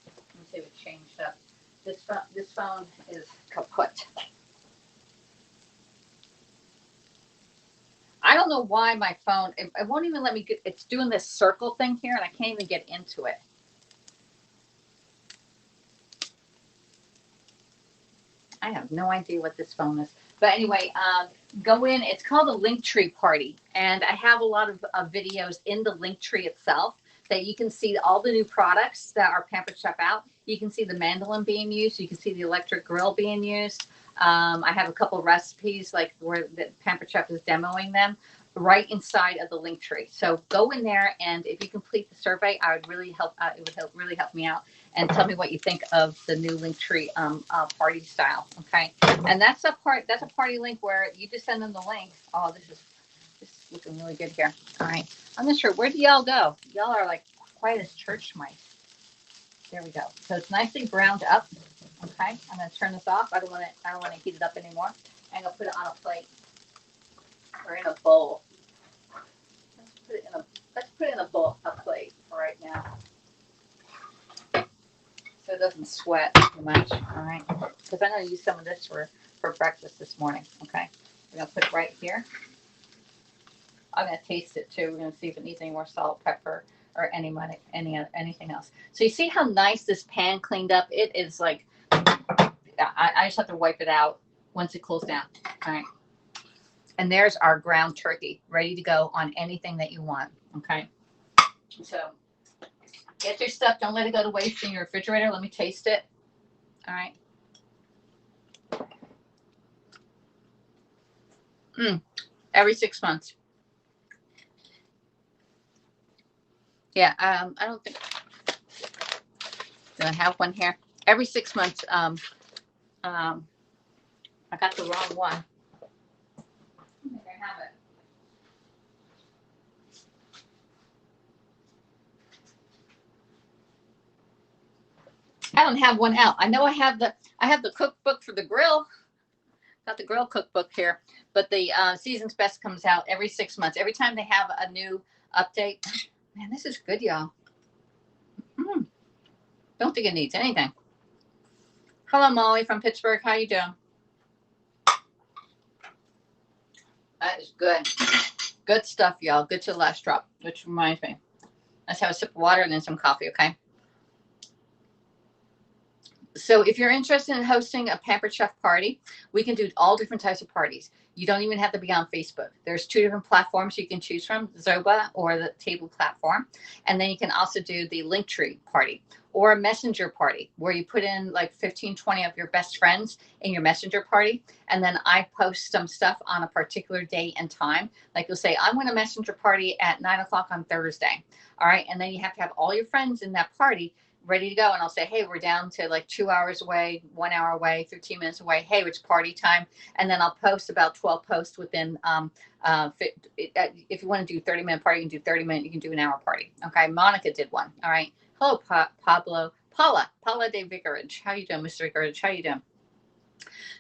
Let me see if it changed up. This phone is kaput. I don't know why my phone, it won't even let me get, it's doing this circle thing here and I can't even get into it. I have no idea what this phone is. But anyway, go in. It's called a Linktree party. And I have a lot of videos in the Linktree itself that you can see all the new products that are Pampered Chef out. You can see the mandolin being used. You can see the electric grill being used. I have a couple recipes like where the Pampered Chef is demoing them right inside of the Linktree. So go in there, and if you complete the survey, I would really help. It would really help me out. And tell me what you think of the new Linktree party style. Okay, and that's a party link where you just send them the link. Oh, this is looking really good here. All right, I'm not sure, where do y'all go? Y'all are like quiet as church mice. There we go. So it's nicely browned up. Okay, I'm going to turn this off. I don't want to heat it up anymore. I'm going to put it on a plate or in a bowl. Let's put it in a plate for right now, so it doesn't sweat too much. All right, because I'm going to use some of this for breakfast this morning. Okay, we're going to put it right here. I'm going to taste it too. We're going to see if it needs any more salt, pepper, or anything else. So you see how nice this pan cleaned up? It is like, I just have to wipe it out once it cools down. All right. And there's our ground turkey ready to go on anything that you want. Okay. So get your stuff. Don't let it go to waste in your refrigerator. Let me taste it. All right. Every 6 months. Yeah. I don't think. Do I have one here? Every 6 months. I got the wrong one. I think I have it. I don't have one out. I know I have the cookbook for the grill. Got the grill cookbook here, but the Season's Best comes out every 6 months. Every time they have a new update. Man, this is good, y'all. Don't think it needs anything. Hello, Molly from Pittsburgh. How you doing? That is good. Good stuff, y'all. Good to the last drop, which reminds me. Let's have a sip of water and then some coffee, okay? So if you're interested in hosting a Pampered Chef party, we can do all different types of parties. You don't even have to be on Facebook. There's 2 different platforms you can choose from, Zoba or the table platform. And then you can also do the Linktree party or a messenger party where you put in like 15, 20 of your best friends in your messenger party. And then I post some stuff on a particular day and time. Like you'll say, I want a messenger party at 9 o'clock on Thursday. All right. And then you have to have all your friends in that party ready to go. And I'll say, hey, we're down to like 2 hours away, 1 hour away, 15 minutes away. Hey, it's party time. And then I'll post about 12 posts within, if you want to do 30-minute party, you can do 30-minute, you can do an hour party. Okay. Monica did one. All right. Hello, Paula de Vicarage. How you doing, Mr. Vicarage? How you doing?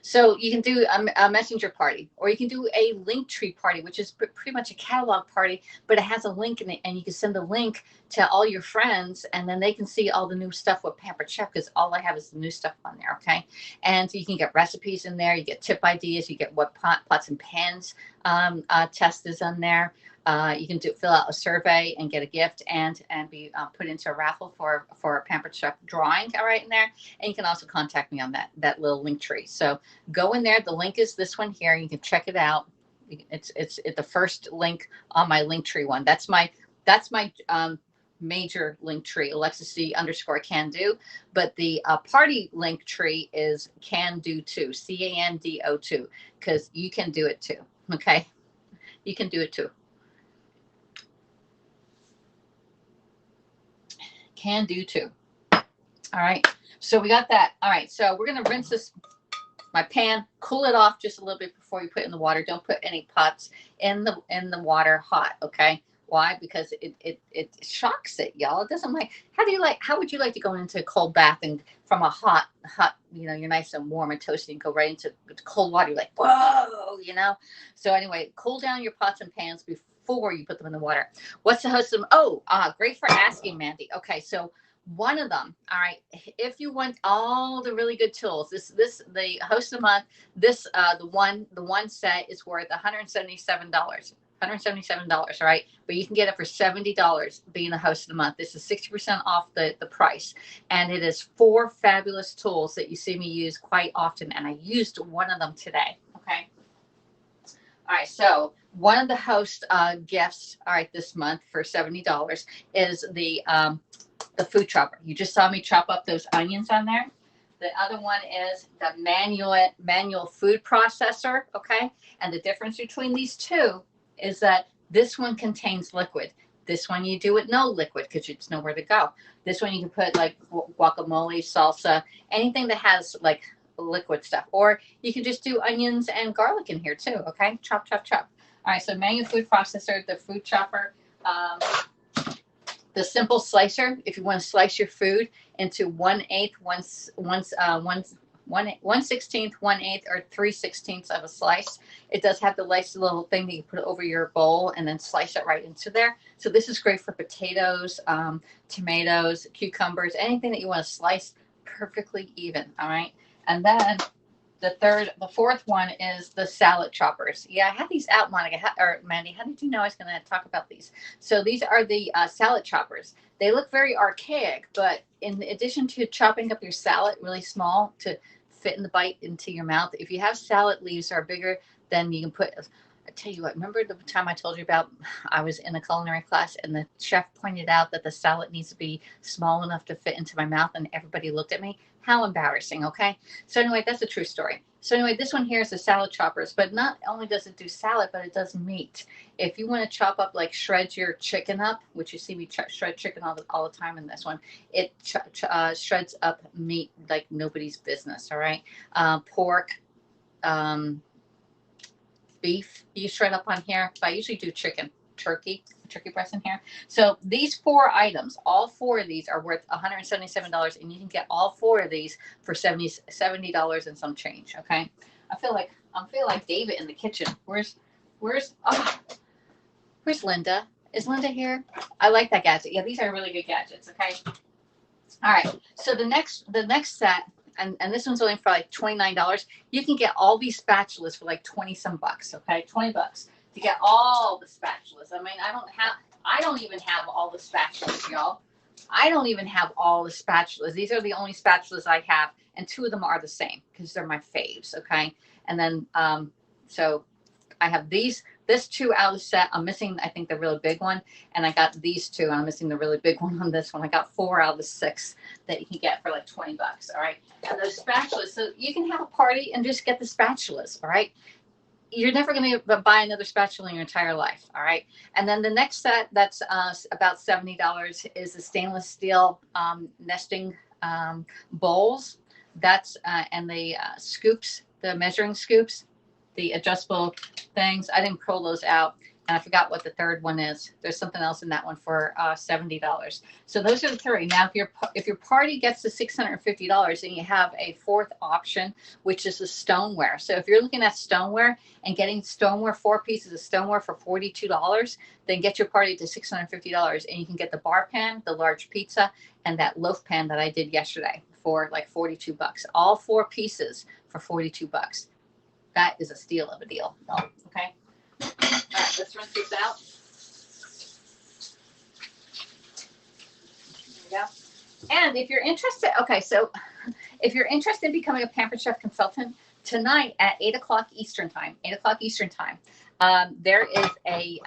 So you can do a messenger party, or you can do a Linktree party, which is pretty much a catalog party, but it has a link in it, and you can send the link to all your friends, and then they can see all the new stuff with Pampered Chef, because all I have is the new stuff on there, okay? And so you can get recipes in there, you get tip ideas, you get what pots and pans test is on there. You can fill out a survey and get a gift and be put into a raffle for a Pampered Chef drawing right in there. And you can also contact me on that little link tree. So go in there. The link is this one here. You can check it out. It's the first link on my link tree one. That's my major link tree, AlexisC _ CanDo. But the party link tree is CanDo 2, CanDo 2, because you can do it too. Okay, you can do it too. CanDo 2. All right. So we got that. All right. So we're going to rinse my pan, cool it off just a little bit before you put it in the water. Don't put any pots in the water hot. Okay. Why? Because it shocks it, y'all. It doesn't like, how would you like to go into a cold bath and from a hot, you're nice and warm and toasty and go right into cold water. You're like, whoa, So anyway, cool down your pots and pans before you put them in the water. What's the host of them? Oh, great for asking, Mandy. Okay, so one of them. All right, if you want all the really good tools, the host of the month. The one set is worth $177. All right, but you can get it for $70 being the host of the month. This is 60% off the price, and it is 4 fabulous tools that you see me use quite often, and I used one of them today. Okay. All right, so one of the host gifts, all right, this month for $70 is the food chopper. You just saw me chop up those onions on there. The other one is the manual food processor, okay? And the difference between these two is that this one contains liquid. This one you do with no liquid because it's nowhere to go. This one you can put like guacamole, salsa, anything that has like liquid stuff. Or you can just do onions and garlic in here too, okay? Chop, chop, chop. All right, so manual food processor, the food chopper, the simple slicer, if you want to slice your food into 1/8, 1/16, 1/8, or 3/16 of a slice. It does have the nice little thing that you put over your bowl and then slice it right into there. So this is great for potatoes, tomatoes, cucumbers, anything that you want to slice perfectly even. All right. And then the fourth one is the salad choppers. Yeah, I had these out, Monica, or Mandy. How did you know I was going to talk about these? So these are the salad choppers. They look very archaic, but in addition to chopping up your salad really small to fit in the bite into your mouth, if you have salad leaves that are bigger, then you can put. I tell you what, remember the time I told you about I was in a culinary class and the chef pointed out that the salad needs to be small enough to fit into my mouth and everybody looked at me? How embarrassing, okay? So anyway, that's a true story. So anyway, this one here is the salad choppers, but not only does it do salad, but it does meat. If you want to chop up, like shred your chicken up, which you see me shred chicken all the time in this one, it shreds up meat like nobody's business, all right? Pork, beef, you shred up on here, but I usually do chicken, turkey breast in here. So these 4 items, all 4 of these are worth $177, and you can get all 4 of these for $70 and some change. Okay, I feel like David in the kitchen. Where's Linda? Is Linda here? I like that gadget. Yeah, these are really good gadgets. Okay, all right. So the next set. And this one's only for like $29. You can get all these spatulas for like 20 some bucks. Okay, $20 to get all the spatulas. I mean, I don't even have all the spatulas, y'all. I don't even have all the spatulas. These are the only spatulas I have, and 2 of them are the same because they're my faves. Okay, and then so I have this 2 out of the set. I'm missing, I think, the really big one, and I got these 2. And I'm missing the really big one on this one. I got 4 out of the 6 that you can get for like $20. All right, and those spatulas. So you can have a party and just get the spatulas. All right. You're never going to buy another spatula in your entire life. All right. And then the next set that's about $70 is the stainless steel nesting bowls. That's and the scoops, the measuring scoops, the adjustable things. I didn't pull those out. And I forgot what the third one is. There's something else in that one for $70. So those are the 3. Now, if your party gets to $650, then you have a 4th option, which is the stoneware. So if you're looking at stoneware and getting stoneware, 4 pieces of stoneware for $42, then get your party to $650, and you can get the bar pan, the large pizza, and that loaf pan that I did yesterday for like $42. All 4 pieces for $42. That is a steal of a deal. Okay. All right, let's rinse these out. There we go. And if you're interested, okay, so if you're interested in becoming a Pampered Chef consultant, tonight at 8 o'clock Eastern time, there is a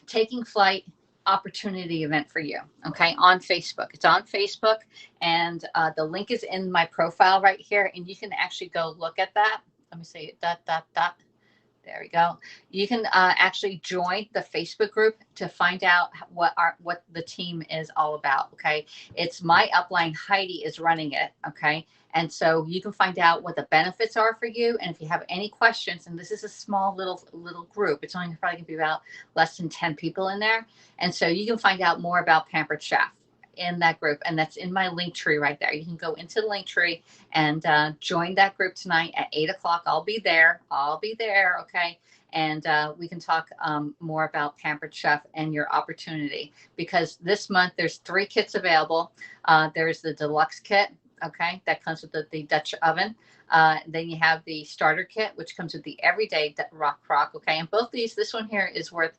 Taking Flight opportunity event for you, okay, on Facebook. It's on Facebook, and the link is in my profile right here, and you can actually go look at that. Let me see, there we go. You can actually join the Facebook group to find out what the team is all about. Okay, it's my upline Heidi is running it. Okay, and so you can find out what the benefits are for you, and if you have any questions. And this is a small little group. It's only probably gonna be about less than 10 people in there, and so you can find out more about Pampered Chef in that group, and that's in my link tree right there. You can go into the link tree and join that group tonight at 8 o'clock. I'll be there. Okay, and we can talk more about Pampered Chef and your opportunity, because this month there's 3 kits available. There's the deluxe kit, okay, that comes with the Dutch oven. Then you have the starter kit, which comes with the everyday rock crock, okay, and both these, this one here is worth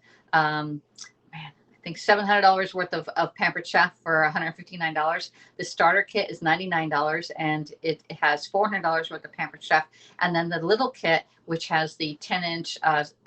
I think $700 worth of Pampered Chef for $159. The starter kit is $99, and it has $400 worth of Pampered Chef. And then the little kit, which has the 10-inch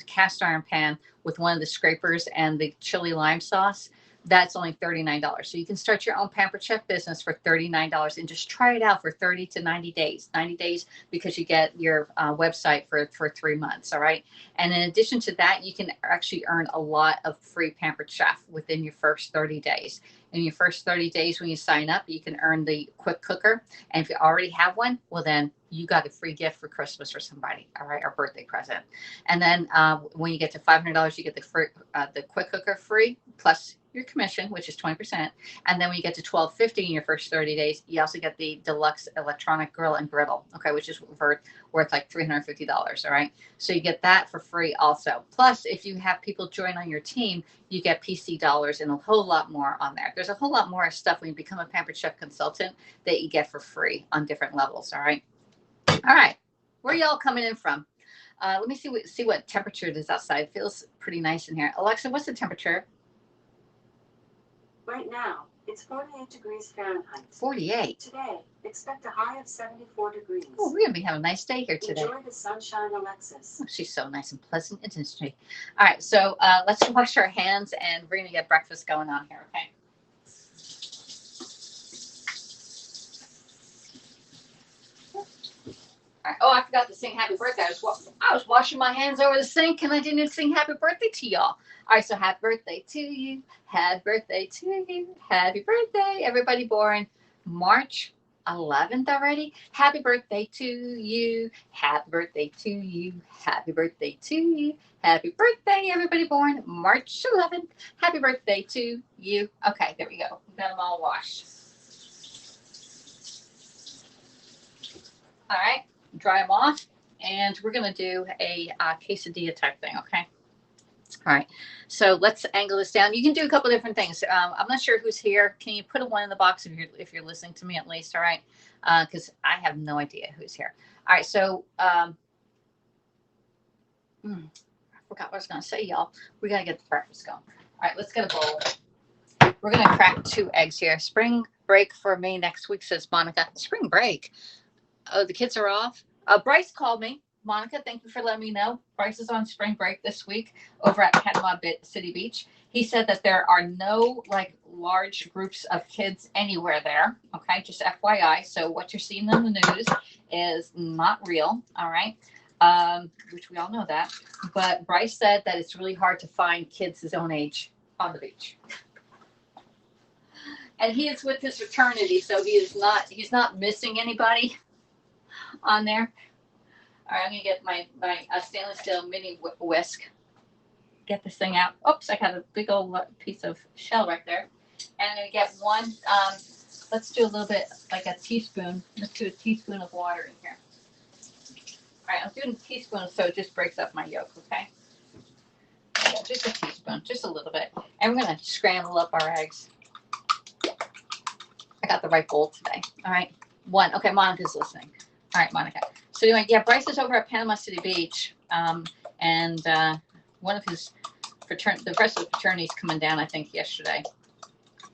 cast iron pan with one of the scrapers and the chili lime sauce, that's only $39. So you can start your own Pampered Chef business for $39 and just try it out for 30 to 90 days. 90 days because you get your website for 3 months, all right? And in addition to that, you can actually earn a lot of free Pampered Chef within your first 30 days. In your first 30 days when you sign up, you can earn the quick cooker. And if you already have one, well then you got a free gift for Christmas for somebody, all right, or birthday present. And then when you get to $500, you get the quick cooker free plus your commission, which is 20%. And then when you get to $12.50 in your first 30 days, you also get the deluxe electronic grill and griddle, okay, which is worth like $350, all right? So you get that for free also. Plus, if you have people join on your team, you get PC dollars and a whole lot more on there. There's a whole lot more stuff when you become a Pampered Chef consultant that you get for free on different levels, all right? All right, where y'all coming in from? Let me see what temperature it is outside. It feels pretty nice in here. Alexa, what's the temperature? Right now, it's 48 degrees Fahrenheit. 48. Today, expect a high of 74 degrees. Oh, we're going to be having a nice day here today. Enjoy the sunshine, Alexis. Oh, she's so nice and pleasant and interesting. All right, so let's wash our hands, and we're going to get breakfast going on here, okay? All right. Oh, I forgot to sing happy birthday. I was washing my hands over the sink, and I didn't sing happy birthday to y'all. All right, so happy birthday to you. Happy birthday to you. Happy birthday, everybody born March 11th already. Happy birthday to you. Happy birthday to you. Happy birthday to you. Happy birthday, everybody born March 11th. Happy birthday to you. Okay, there we go. We got them all washed. All right, dry them off, and we're going to do a quesadilla type thing, okay? All right, so let's angle this down. You can do a couple different things. I'm not sure who's here. Can you put a one in the box if you're listening to me at least? All right, because I have no idea who's here. All right, so I forgot what I was going to say, y'all. We got to get the breakfast going. All right, let's get a bowl. We're going to crack 2 eggs here. Spring break for me next week, says Monica. Spring break? Oh, the kids are off. Bryce called me. Monica, thank you for letting me know. Bryce is on spring break this week over at Panama City Beach. He said that there are no large groups of kids anywhere there. Okay, just FYI. So what you're seeing in the news is not real. All right, which we all know that. But Bryce said that it's really hard to find kids his own age on the beach. And he is with his fraternity, so he's not missing anybody on there. All right, I'm going to get my stainless steel mini whisk. Get this thing out. Oops, I got a big old piece of shell right there. And I'm going to get one, let's do a little bit, like a teaspoon. Let's do a teaspoon of water in here. All right, I'm doing a teaspoon so it just breaks up my yolk, okay? Yeah, just a teaspoon, just a little bit. And we're going to scramble up our eggs. I got the right bowl today. All right, one. Okay, Monica's listening. All right, Monica. So anyway, yeah, Bryce is over at Panama City Beach, and one of his the rest of the fraternity's coming down, I think, yesterday.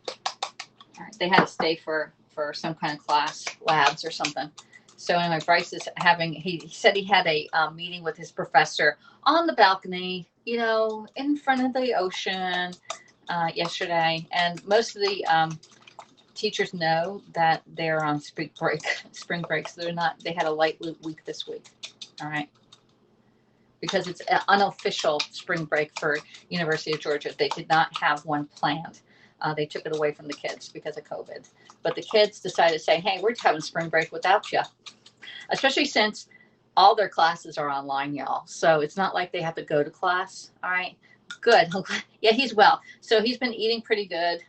All right, they had to stay for some kind of class, labs or something. So anyway, Bryce is he said he had a meeting with his professor on the balcony, in front of the ocean yesterday, and most of the teachers know that they're on spring break, so they had a light week this week. All right. Because it's an unofficial spring break for University of Georgia. They did not have one planned. They took it away from the kids because of COVID. But the kids decided to say, hey, we're having spring break without you. Especially since all their classes are online, y'all. So it's not like they have to go to class. All right. Good. Yeah, he's well. So he's been eating pretty good.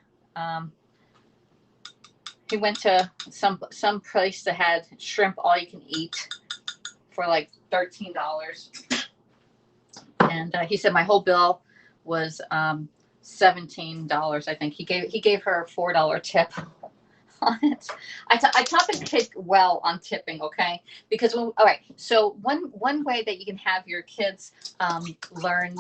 He went to some place that had shrimp all you can eat for like $13. And he said my whole bill was $17, I think. He gave her a $4 tip on it. I taught the kids well on tipping, okay? Because all right, so one way that you can have your kids learn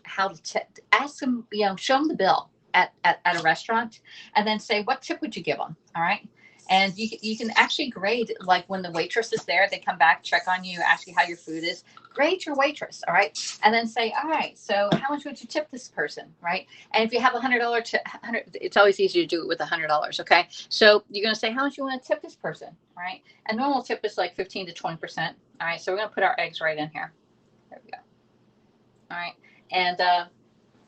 how to tip, ask them, show them the bill at a restaurant, and then say, what tip would you give them? All right. And you can actually grade, like when the waitress is there, they come back, check on you, ask you how your food is, grade your waitress, all right? And then say, all right, so how much would you tip this person, right? And if you have $100 tip, it's always easier to do it with $100, okay? So you're going to say, how much you want to tip this person, right? And normal tip is like 15 to 20%, all right? So we're going to put our eggs right in here. There we go. All right. And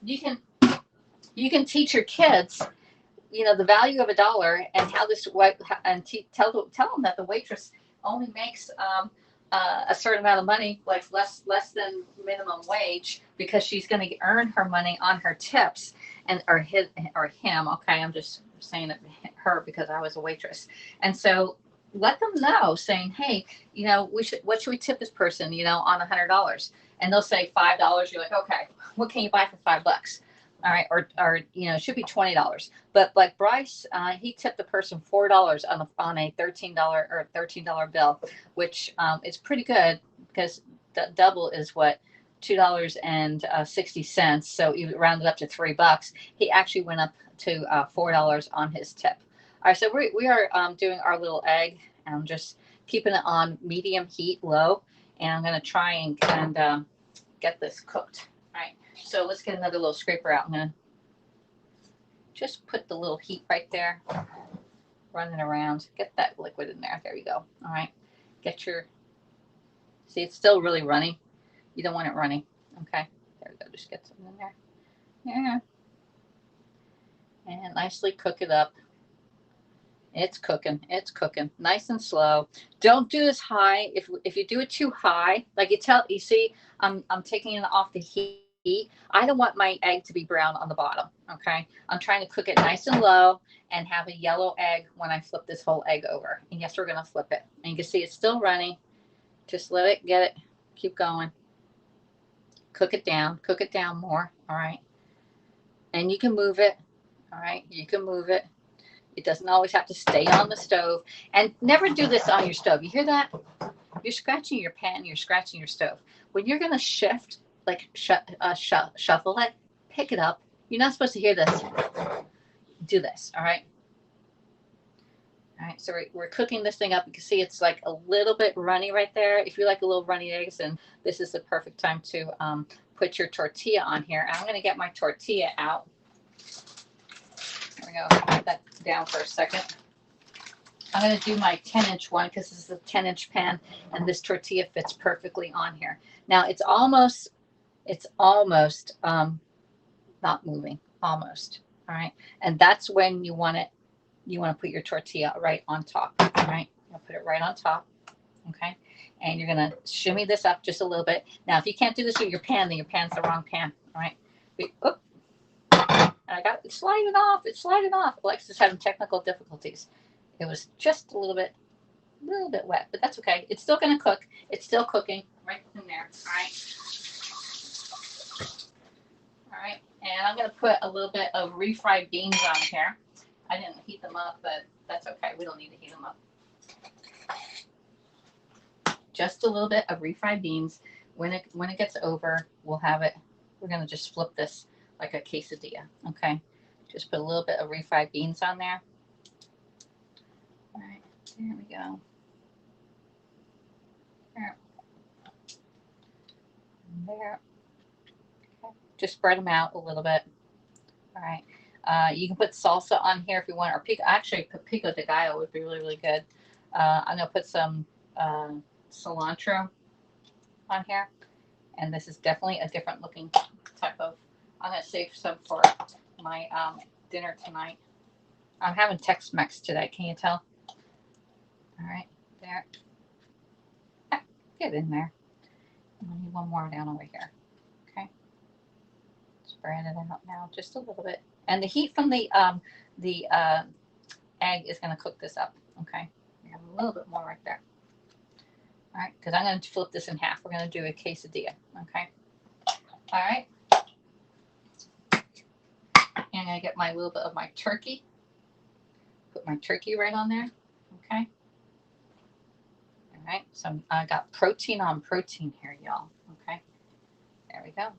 you can teach your kids the value of $1 and how this, and tell them that the waitress only makes a certain amount of money, like less than minimum wage, because she's going to earn her money on her tips and or him. Okay, I'm just saying it her because I was a waitress, and so let them know, saying, hey, what should we tip this person, on $100, and they'll say $5. You're like, okay, what can you buy for $5? All right, or it should be $20. But like Bryce, he tipped the person $4 on a $13 bill, which is pretty good because the double is what, $2.60. So even rounded up to $3, he actually went up to $4 on his tip. All right, so we are doing our little egg, and I'm just keeping it on medium heat, low, and I'm going to try and get this cooked. All right, so let's get another little scraper out. I'm going to just put the little heat right there, run it around, get that liquid in there. There you go. All right, see, it's still really runny. You don't want it runny. Okay, there we go. Just get some in there. Yeah, and nicely cook it up. It's cooking. It's cooking. Nice and slow. Don't do this high. If you do it too high, like you see, I'm taking it off the heat. I don't want my egg to be brown on the bottom. Okay. I'm trying to cook it nice and low and have a yellow egg when I flip this whole egg over. And yes, we're going to flip it. And you can see it's still running. Just let it get it. Keep going. Cook it down. Cook it down more. All right. And you can move it. All right. You can move it. It doesn't always have to stay on the stove. And never do this on your stove. You hear that? You're scratching your pan. You're scratching your stove. When you're going to shift, like shuffle it, pick it up. You're not supposed to hear this. Do this. All right. All right. So we're cooking this thing up. You can see it's like a little bit runny right there. If you like a little runny eggs, then this is the perfect time to put your tortilla on here. I'm going to get my tortilla out. There we go. Put that down for a second. I'm going to do my 10-inch one because this is a 10-inch pan, and this tortilla fits perfectly on here. Now it's almost not moving, almost. All right, and that's when you want to put your tortilla right on top. All right, you'll put it right on top. Okay, and you're going to shimmy this up just a little bit. Now, if you can't do this with your pan, then your pan's the wrong pan. All right. Oops. And I got it sliding off. It's sliding off. Alexis is having technical difficulties. It was just a little bit wet, but that's okay. It's still going to cook. It's still cooking right in there. All right. All right. And I'm going to put a little bit of refried beans on here. I didn't heat them up, but that's okay. We don't need to heat them up. Just a little bit of refried beans. When it gets over, we'll have it. We're going to just flip this like a quesadilla. Okay. Just put a little bit of refried beans on there. All right. There we go. There. Okay. Just spread them out a little bit. All right. You can put salsa on here if you want, or actually pico de gallo would be really, really good. I'm going to put some cilantro on here. And this is definitely a different looking type of, I'm going to save some for my dinner tonight. I'm having Tex-Mex today. Can you tell? All right. There. Get in there. I need one more down over here. Okay. Spread it out now just a little bit. And the heat from the egg is going to cook this up. Okay. We have a little bit more right there. All right, because I'm going to flip this in half. We're going to do a quesadilla. Okay. All right. And I'm going to get my little bit of my turkey. Put my turkey right on there. Okay. All right. So I got protein on protein here, y'all. Okay. There we go.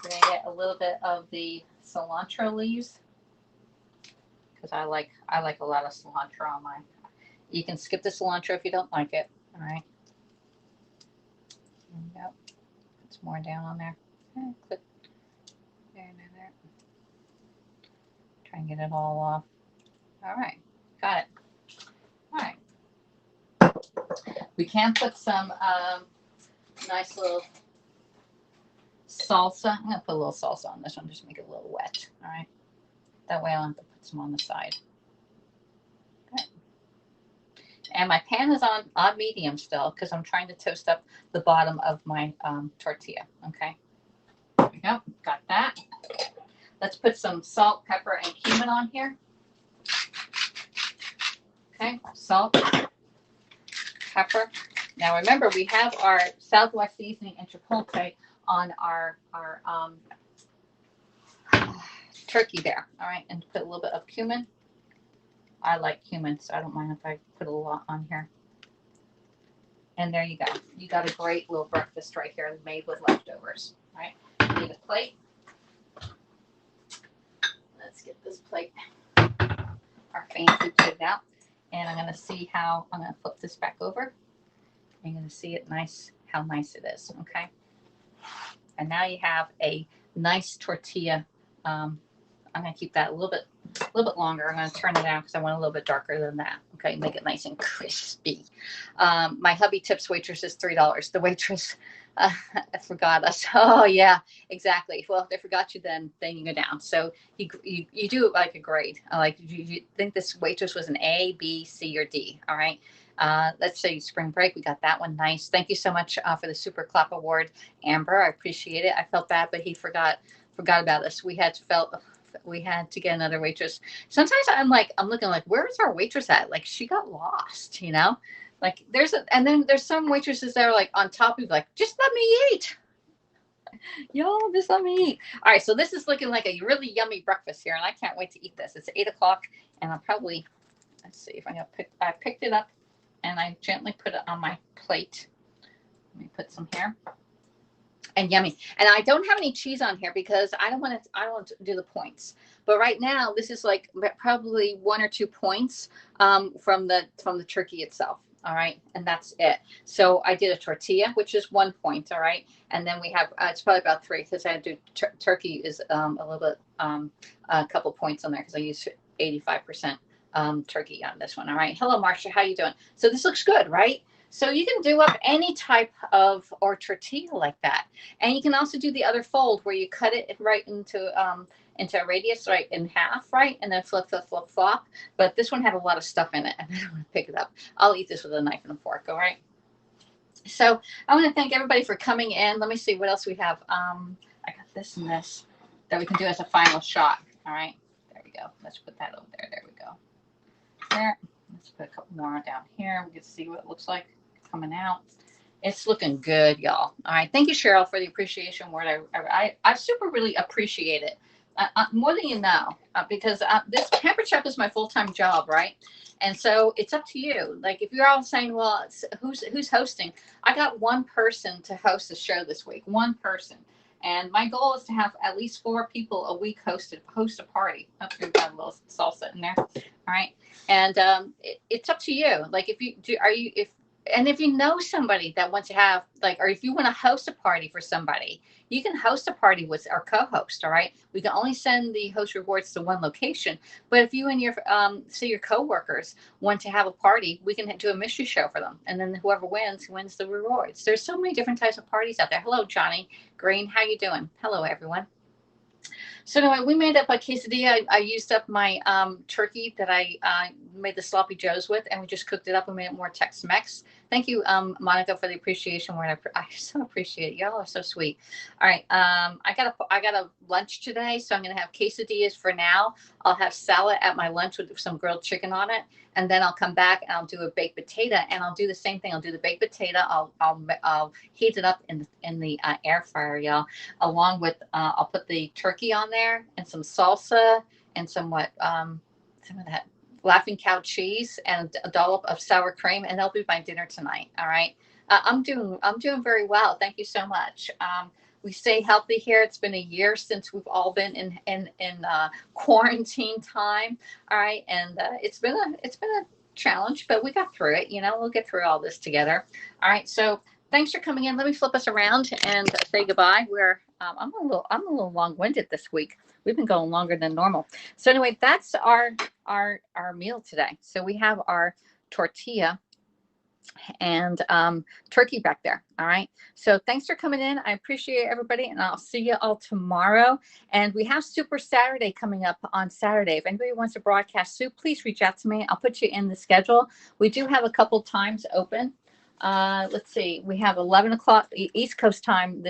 We're going to get a little bit of the cilantro leaves, because I like a lot of cilantro on mine. You can skip the cilantro if you don't like it. All right. There we go. Put some more down on there. Click. There. Try and get it all off. All right. Got it. All right. We can put some nice little salsa. I'm going to put a little salsa on this one, just make it a little wet. All right. That way I don't have to put some on the side. Okay. And my pan is on medium still because I'm trying to toast up the bottom of my tortilla. Okay. There we go. Got that. Let's put some salt, pepper, and cumin on here. Okay. Salt, pepper. Now remember, we have our Southwest seasoning and chipotle on our turkey there. All right. And put a little bit of cumin. I like cumin, so I don't mind if I put a lot on here. And there you go. You got a great little breakfast right here made with leftovers. All right. Need a plate. Let's get this plate, our fancy plate out. And I'm going to see how, I'm going to flip this back over. You're going to see it nice, how nice it is. Okay. And now you have a nice tortilla. I'm going to keep that a little bit longer. I'm going to turn it out because I want a little bit darker than that. Okay, make it nice and crispy. My hubby tips waitress is $3. The waitress forgot us. Oh yeah, exactly. Well, if they forgot you, then you go down. So you do it like a grade. Like you think this waitress was an A, B, C, or D. All right. Let's say spring break. We got that one. Nice. Thank you so much for the Super Clap Award, Amber. I appreciate it. I felt bad, but he forgot about us. We had to get another waitress. Sometimes I'm looking like, where's our waitress at? Like she got lost, you know? Like and then there's some waitresses that are like on top of like, just let me eat. Y'all, just let me eat. All right. So this is looking like a really yummy breakfast here. And I can't wait to eat this. It's 8 o'clock and I'll probably, let's see if I picked it up and I gently put it on my plate. Let me put some here. And yummy. And I don't have any cheese on here because I don't want to do the points. But right now, this is like probably 1 or 2 points from the turkey itself. All right. And that's it. So I did a tortilla, which is 1 point. All right. And then we have, it's probably about 3 because I had to do turkey is a little bit, a couple points on there because I used 85% turkey on this one. All right. Hello, Marcia. How you doing? So this looks good, right? So you can do up any type of or tortilla like that. And you can also do the other fold where you cut it right into a radius, right, in half, right? And then flip. But this one had a lot of stuff in it and I don't want to pick it up. I'll eat this with a knife and a fork, all right? So I want to thank everybody for coming in. Let me see what else we have. I got this and this that we can do as a final shot, all right? There we go. Let's put that over there. There we go. There. Let's put a couple more down here. We can see what it looks like coming out. It's looking good, y'all. All right. Thank you, Cheryl, for the appreciation word. I super really appreciate it. More than you know, because this Pamper Chef is my full-time job, right? And so it's up to you. Like if you're all saying, well, who's hosting? I got one person to host the show this week. One person. And my goal is to have at least 4 people a week host a party. Okay, we've got a little salsa in there. All right. And it's up to you. Like if you know somebody that wants to have or if you want to host a party for somebody, you can host a party with our co-host. All right. We can only send the host rewards to one location. But if you and your coworkers want to have a party, we can do a mystery show for them. And then whoever wins the rewards. There's so many different types of parties out there. Hello, Johnny Green. How you doing? Hello, everyone. So anyway, we made up a quesadilla. I used up my turkey that I made the sloppy joes with, and we just cooked it up and made it more Tex-Mex. Thank you, Monica, for the appreciation word. I so appreciate it. Y'all are so sweet. All right, I got a lunch today, so I'm gonna have quesadillas for now. I'll have salad at my lunch with some grilled chicken on it, and then I'll come back and I'll do a baked potato, and I'll do the same thing. I'll do the baked potato. I'll heat it up in the air fryer, y'all. Along with I'll put the turkey on there and some salsa and some of that Laughing Cow cheese and a dollop of sour cream, and that'll be my dinner tonight. All right. I'm doing very well. Thank you so much. We stay healthy here. It's been a year since we've all been in quarantine time. All right. And it's been a challenge, but we got through it. You know, we'll get through all this together. All right. So thanks for coming in. Let me flip us around and say goodbye. I'm a little long-winded this week. We've been going longer than normal. So anyway, that's our meal today. So we have our tortilla and turkey back there. All right. So thanks for coming in. I appreciate everybody, and I'll see you all tomorrow. And we have Super Saturday coming up on Saturday. If anybody wants to broadcast soup, please reach out to me. I'll put you in the schedule. We do have a couple times open. Let's see, we have 11 o'clock East Coast time.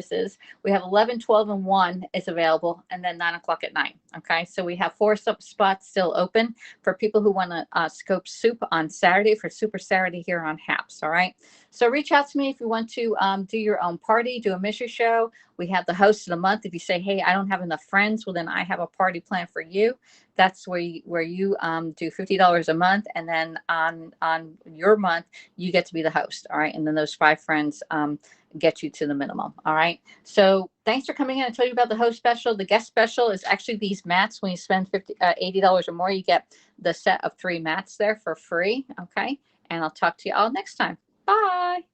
We have 11, 12, and 1 is available, and then 9 o'clock at night. Okay, so we have 4 spots still open for people who want to scope soup on Saturday for Super Saturday here on HAPS. All right, so reach out to me if you want to do your own party, do a mystery show. We have the host of the month. If you say, hey, I don't have enough friends, well, then I have a party plan for you. That's where you do $50 a month, and then on your month you get to be the host. All right, and then those 5 friends get you to the minimum. All right, so thanks for coming in. I told you about the host special. The guest special is actually these mats. When you spend $80 or more, you get the set of 3 mats there for free. Okay, and I'll talk to you all next time. Bye.